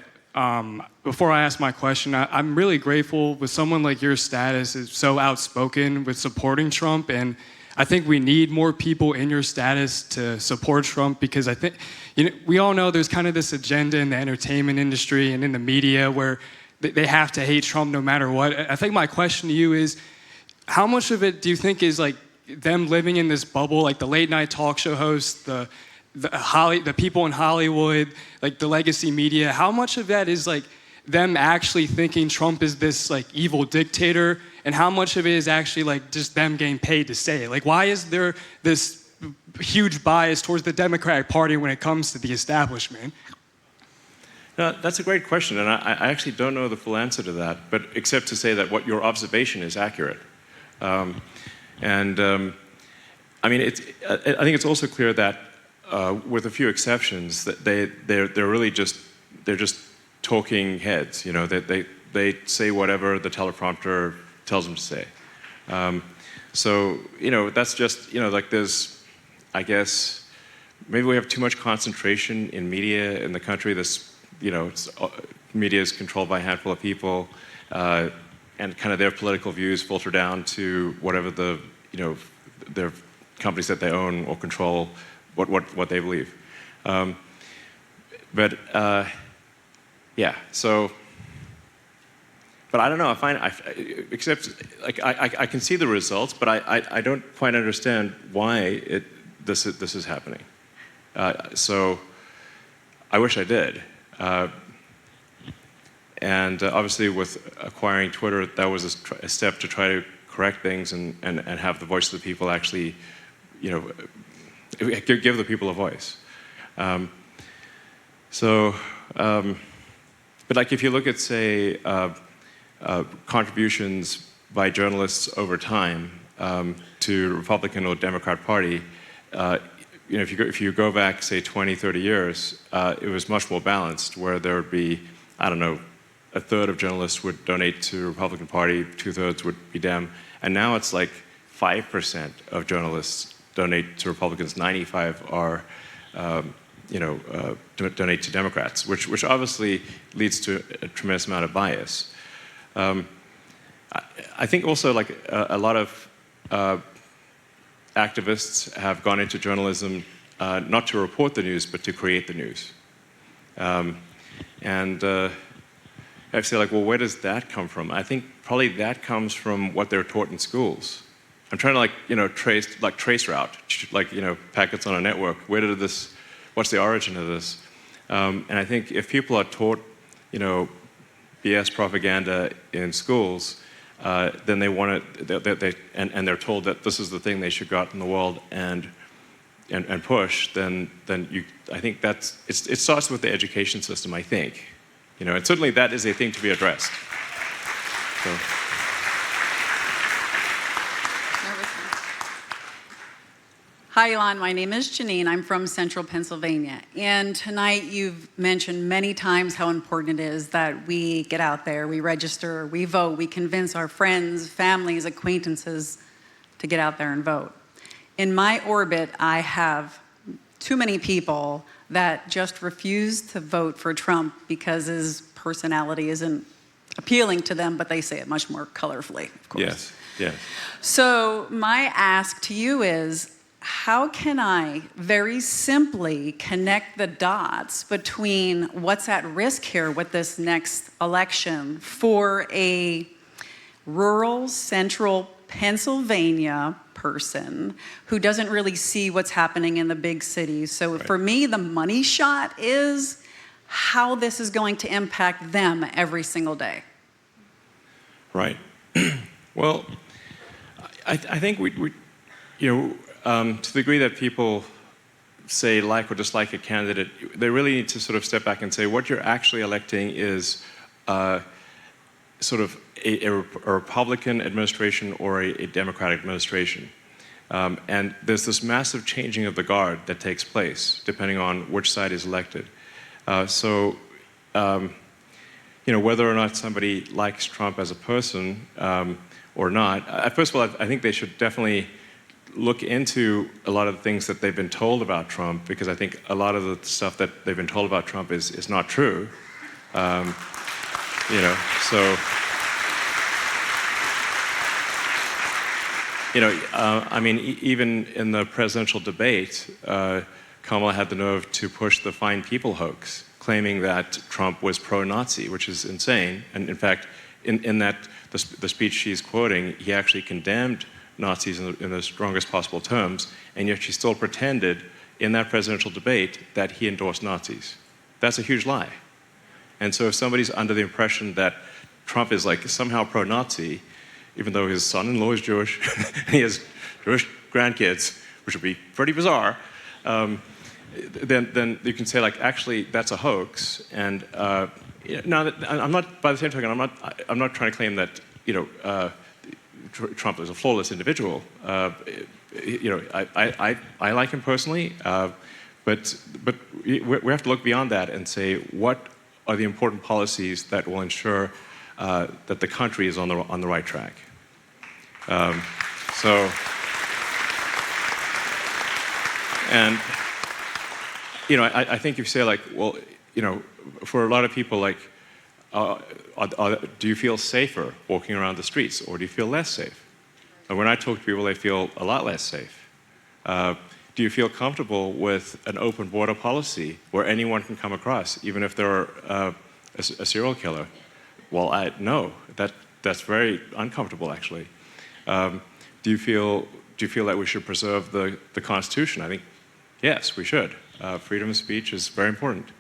before I ask my question, I'm really grateful with someone like your status is so outspoken with supporting Trump, and I think we need more people in your status to support Trump, because I think, you know, we all know there's kind of this agenda in the entertainment industry and in the media where they have to hate Trump no matter what. I think my question to you is, how much of it do you think is like them living in this bubble, like the late night talk show hosts, the people in Hollywood, like the legacy media? How much of that is like them actually thinking Trump is this like evil dictator, and how much of it is actually like just them getting paid to say it? Like, why is there this huge bias towards the Democratic Party when it comes to the establishment? No, that's a great question, and I actually don't know the full answer to that, but except to say that what your observation is accurate. I mean, I think it's also clear that with a few exceptions, that they're really just talking heads. You know, they say whatever the teleprompter tells them to say. So you know, that's just, you know, like there's, I guess, maybe we have too much concentration in media in the country. This, you know, media is controlled by a handful of people, and kind of their political views filter down to whatever the, you know, their companies that they own or control, what they believe. Yeah, so, but I don't know, except, like, I can see the results, but I don't quite understand why this is happening. So, I wish I did. And obviously with acquiring Twitter, that was a step to try to correct things and have the voice of the people actually, you know, give the people a voice. But like if you look at, say, contributions by journalists over time to the Republican or Democrat Party, you know, if you go back, say, 20, 30 years, it was much more balanced, where there would be, I don't know, a third of journalists would donate to the Republican Party, 2/3 would be Dem, and now it's like 5% of journalists donate to Republicans, 95 are, you know, donate to Democrats, which obviously leads to a tremendous amount of bias. I think also, like, a lot of activists have gone into journalism not to report the news, but to create the news. I say, like, well, where does that come from? I think probably that comes from what they're taught in schools. I'm trying to, like, you know, trace route, like, you know, packets on a network. What's the origin of this? And I think if people are taught, you know, BS propaganda in schools, then they want to, and they're told that this is the thing they should go out in the world and push. Then I think it starts with the education system. I think, you know, and certainly that is a thing to be addressed. So. Hi, Elon. My name is Janine. I'm from Central Pennsylvania. And tonight you've mentioned many times how important it is that we get out there, we register, we vote, we convince our friends, families, acquaintances to get out there and vote. In my orbit, I have too many people that just refuse to vote for Trump because his personality isn't appealing to them, but they say it much more colorfully, of course. Yes, yes. So my ask to you is, how can I very simply connect the dots between what's at risk here with this next election for a rural central Pennsylvania person who doesn't really see what's happening in the big cities? So for me, the money shot is how this is going to impact them every single day. Right. Well, I think to the degree that people say like or dislike a candidate, they really need to sort of step back and say what you're actually electing is sort of a Republican administration or a Democratic administration. And there's this massive changing of the guard that takes place depending on which side is elected. Whether or not somebody likes Trump as a person or not, first of all, I think they should definitely look into a lot of the things that they've been told about Trump, because I think a lot of the stuff that they've been told about Trump is not true. Even in the presidential debate, Kamala had the nerve to push the Fine People hoax, claiming that Trump was pro-Nazi, which is insane. And in fact, in the speech she's quoting, he actually condemned Nazis in the strongest possible terms, and yet she still pretended in that presidential debate that he endorsed Nazis. That's a huge lie. And so if somebody's under the impression that Trump is like somehow pro-Nazi, even though his son-in-law is Jewish, and he has Jewish grandkids, which would be pretty bizarre, then you can say, like, actually, that's a hoax. And now, I'm not. By the same token, I'm not trying to claim that Trump is a flawless individual. I like him personally, but we have to look beyond that and say what are the important policies that will ensure that the country is on the right track. I think if you say, like, well, for a lot of people, like, do you feel safer walking around the streets, or do you feel less safe? And when I talk to people, they feel a lot less safe. Do you feel comfortable with an open border policy where anyone can come across, even if they're a serial killer? Well, no, that's very uncomfortable, actually. Do you feel that we should preserve the Constitution? I think, yes, we should. Freedom of speech is very important.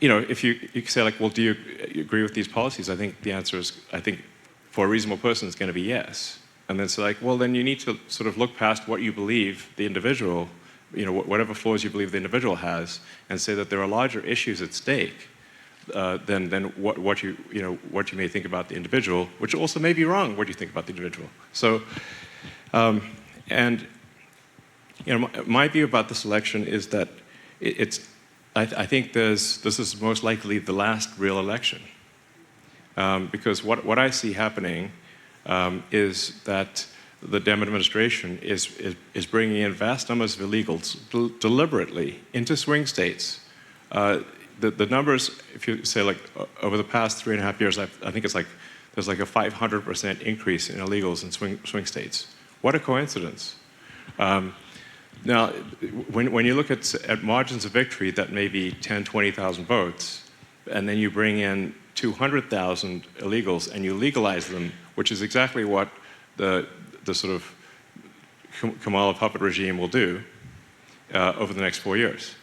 If you say, like, well, do you agree with these policies? I think the answer is, I think for a reasonable person, it's going to be yes. And then it's like, well, then you need to sort of look past what you believe the individual, whatever flaws you believe the individual has, and say that there are larger issues at stake than what you may think about the individual, which also may be wrong. What do you think about the individual? So, my view about this election is that I think this is most likely the last real election, because what I see happening is that the Dem administration is bringing in vast numbers of illegals deliberately into swing states. The numbers, if you say, like, over the past 3.5 years, I think it's like there's like a 500% increase in illegals in swing states. What a coincidence. Now, when you look at margins of victory that may be 10, 20,000 votes, and then you bring in 200,000 illegals and you legalize them, which is exactly what the sort of Kamala puppet regime will do over the next 4 years,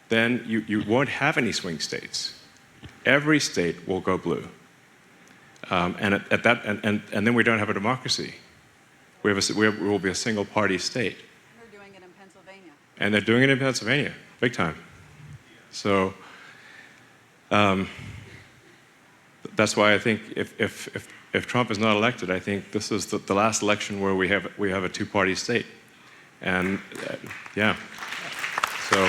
then you won't have any swing states. Every state will go blue, and then we don't have a democracy. We will be a single party state. And they're doing it in Pennsylvania, big time. So that's why I think if Trump is not elected, I think this is the last election where we have a two-party state. And yeah, so.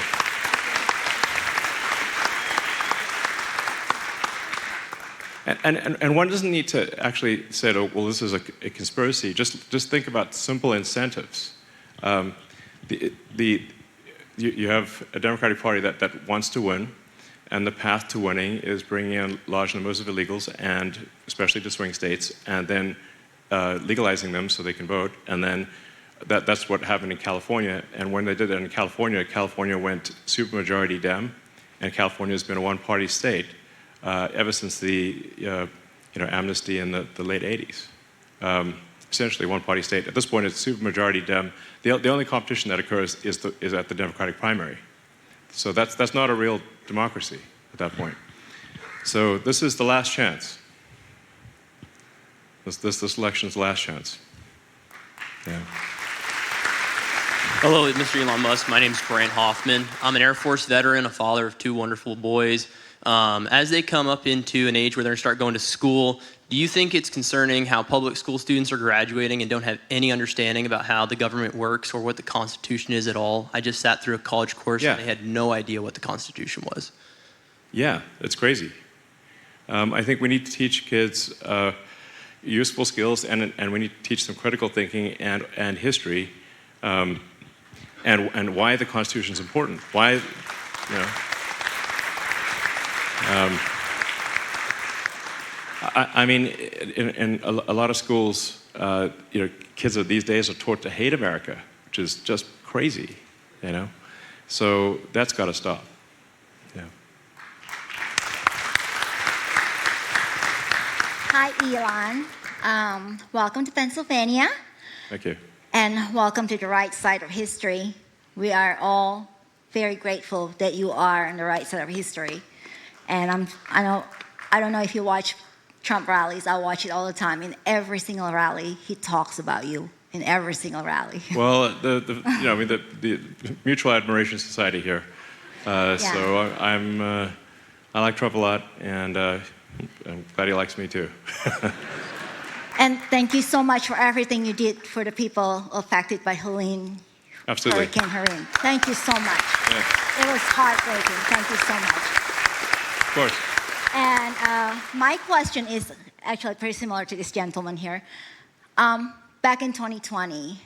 And one doesn't need to actually say, oh, well, this is a conspiracy. Just think about simple incentives. You have a Democratic Party that wants to win, and the path to winning is bringing in large numbers of illegals, and especially to swing states, and then legalizing them so they can vote. And then that's what happened in California. And when they did it in California, California went supermajority Dem, and California has been a one-party state ever since the amnesty in the late 80s. Essentially one-party state. At this point, it's supermajority Dem. The only competition that occurs is at the Democratic primary. So that's not a real democracy at that point. So this is the last chance. This election's last chance. Yeah. Hello, Mr. Elon Musk. My name is Grant Hoffman. I'm an Air Force veteran, a father of 2 wonderful boys. As they come up into an age where they're going to start going to school, do you think it's concerning how public school students are graduating and don't have any understanding about how the government works or what the Constitution is at all? I just sat through a college course and they had no idea what the Constitution was. Yeah, it's crazy. I think we need to teach kids useful skills, and we need to teach them critical thinking and history, and why the Constitution is important. Why, you know. I mean, in a lot of schools, you know, kids these days are taught to hate America, which is just crazy, you know. So that's got to stop. Yeah. Hi, Elon. Welcome to Pennsylvania. Thank you. And welcome to the right side of history. We are all very grateful that you are on the right side of history. And I don't know if you watch Trump rallies. I watch it all the time. In every single rally, he talks about you. In every single rally. Well, you know, I mean, the Mutual Admiration Society here. So I like Trump a lot, and I'm glad he likes me too. And thank you so much for everything you did for the people affected by Hurricane Helene. Thank you so much. Yeah. It was heartbreaking. Thank you so much. Of course. And my question is actually pretty similar to this gentleman here. Back in 2020,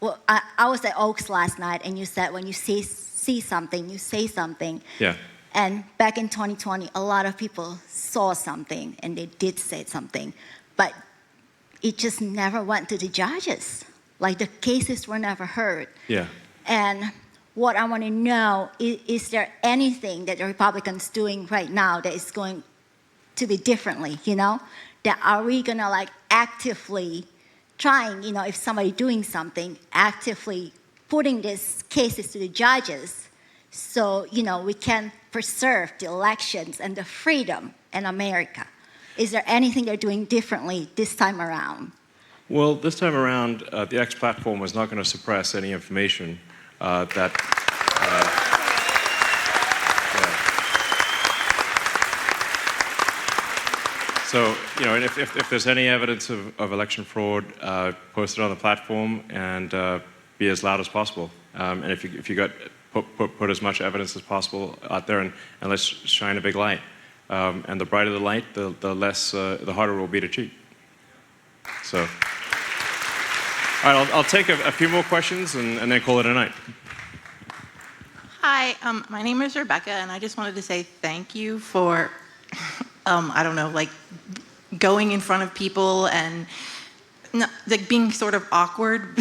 well, I was at Oaks last night, and you said when you see something, you say something. Yeah. And back in 2020, a lot of people saw something, and they did say something. But it just never went to the judges. Like, the cases were never heard. Yeah. And what I want to know is there anything that the Republicans doing right now that is going to be differently, you know? That are we going to, like, actively trying, you know, if somebody doing something, actively putting these cases to the judges so, you know, we can preserve the elections and the freedom in America? Is there anything they're doing differently this time around? Well, this time around, the X platform was not going to suppress any information that. So, you know, if there's any evidence of election fraud, post it on the platform and be as loud as possible. And if you got put as much evidence as possible out there, and let's shine a big light. And the brighter the light, the harder it will be to cheat. So, all right, I'll take a few more questions and then call it a night. Hi, my name is Rebecca, and I just wanted to say thank you for, I don't know, like going in front of people and like being sort of awkward.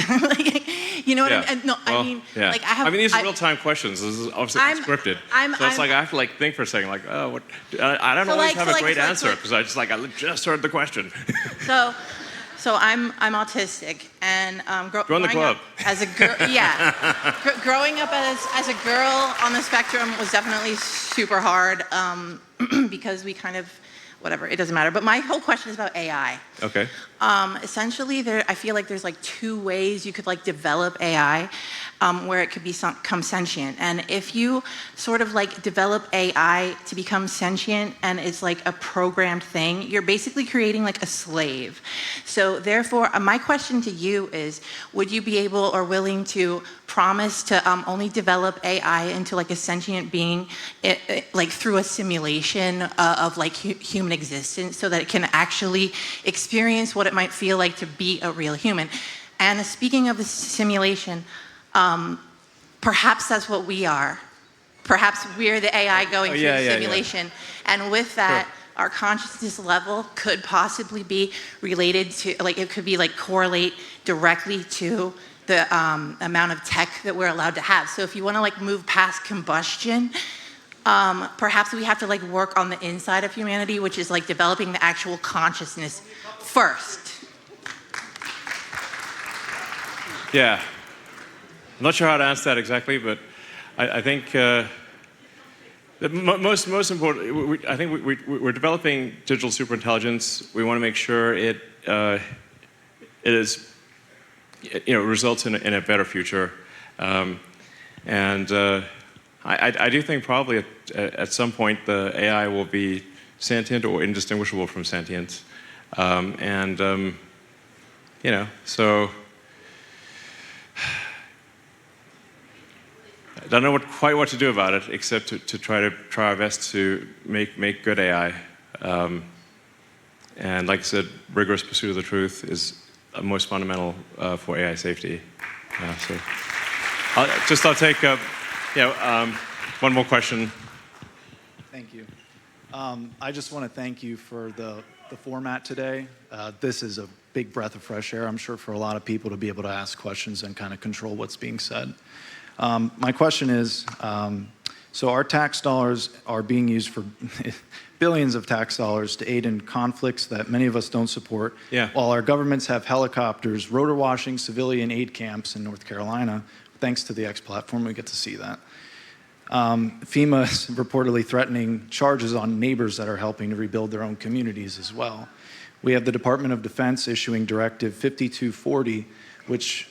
You know what I mean? No, well, I mean, yeah. like I have. these are real-time questions. This is obviously unscripted. So it's like I have to like think for a second, like, oh, what? I don't always have a great answer because I just heard the question. So I'm autistic, and join the club. As a girl, yeah. Growing up as a girl on the spectrum was definitely super hard because we kind of, whatever, it doesn't matter. But my whole question is about AI. Okay. Essentially, I feel like there's like 2 ways you could like develop AI where it could become sentient. And if you sort of like develop AI to become sentient and it's like a programmed thing, you're basically creating like a slave. So therefore, my question to you is, would you be able or willing to promise to only develop AI into like a sentient being like through a simulation of like human existence so that it can actually experience what it might feel like to be a real human? And speaking of the simulation, perhaps that's what we are. Perhaps we're the AI going through the simulation. Yeah. And with that, our consciousness level could possibly be related to, like, it could be like correlate directly to the amount of tech that we're allowed to have. So if you want to like move past combustion, perhaps we have to like work on the inside of humanity, which is like developing the actual consciousness first. Yeah. I'm not sure how to answer that exactly, but I think most important, I think we're developing digital superintelligence. We want to make sure it it is, results in a better future. I do think probably at some point the AI will be sentient or indistinguishable from sentient. So I don't know quite what to do about it, except to try our best to make good AI. And like I said, rigorous pursuit of the truth is most fundamental for AI safety. So I'll take one more question. Thank you. I just want to thank you for the format today. This is a big breath of fresh air, I'm sure, for a lot of people to be able to ask questions and kind of control what's being said. My question is, so our tax dollars are being used for billions of tax dollars to aid in conflicts that many of us don't support, while our governments have helicopters, rotor washing civilian aid camps in North Carolina. Thanks to the X platform, we get to see that. FEMA is reportedly threatening charges on neighbors that are helping to rebuild their own communities as well. We have the Department of Defense issuing Directive 5240, which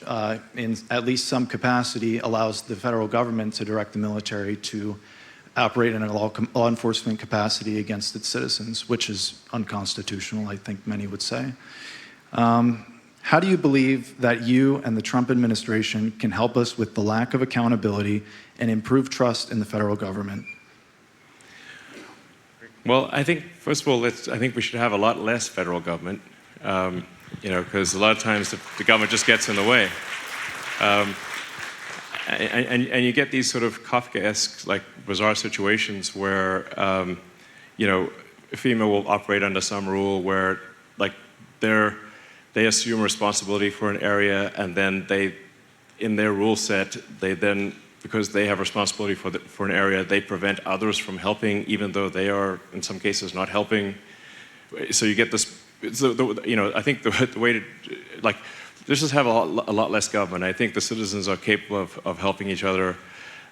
in at least some capacity allows the federal government to direct the military to operate in a law enforcement capacity against its citizens, which is unconstitutional, I think many would say. How do you believe that you and the Trump administration can help us with the lack of accountability and improve trust in the federal government? Well, I think, first of all, I think we should have a lot less federal government, because a lot of times the government just gets in the way. And you get these sort of Kafkaesque, like, bizarre situations where, FEMA will operate under some rule where, like, they assume responsibility for an area, and then in their rule set, they then, because they have responsibility for an area, they prevent others from helping, even though they are, in some cases, not helping. So you get this, I think the way to, like, let's just have a lot less government. I think the citizens are capable of helping each other,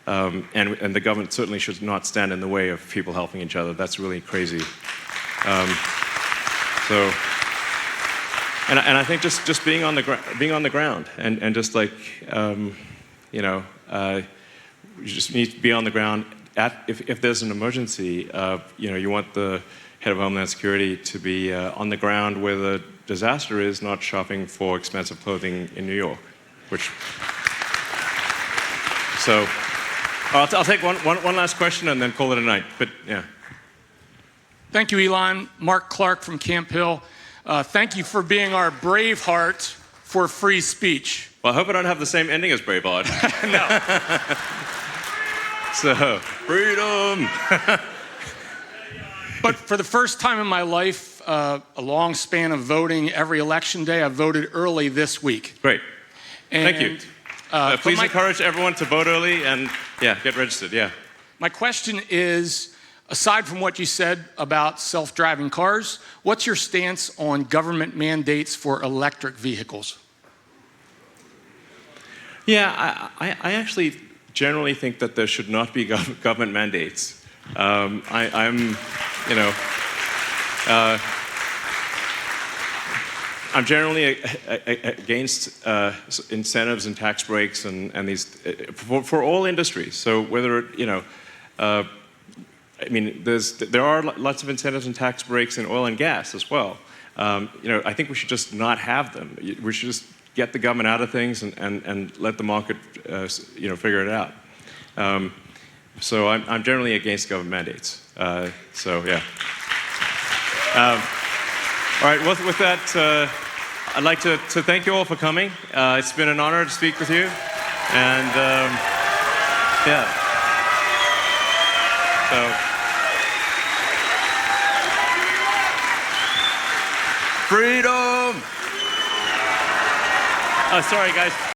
and the government certainly should not stand in the way of people helping each other. That's really crazy. And I think just being on the ground and just like, you just need to be on the ground. If there's an emergency, you want the head of Homeland Security to be on the ground where the disaster is, not shopping for expensive clothing in New York. So I'll take one last question and then call it a night. But yeah. Thank you, Elon. Mark Clark from Camp Hill. Thank you for being our Braveheart for free speech. Well, I hope I don't have the same ending as Braveheart. No. So, freedom. But for the first time in my life, a long span of voting every election day, I voted early this week. Great. Thank you. Please encourage everyone to vote early and, get registered, My question is, aside from what you said about self-driving cars, what's your stance on government mandates for electric vehicles? Yeah, I actually generally think that there should not be government mandates. I'm generally against incentives and tax breaks and these for all industries. So whether there are lots of incentives and tax breaks in oil and gas as well. I think we should just not have them. We should just get the government out of things and let the market, figure it out. So I'm generally against government mandates. All right. Well, with that, I'd like to thank you all for coming. It's been an honor to speak with you, and So. Freedom! Oh, sorry, guys.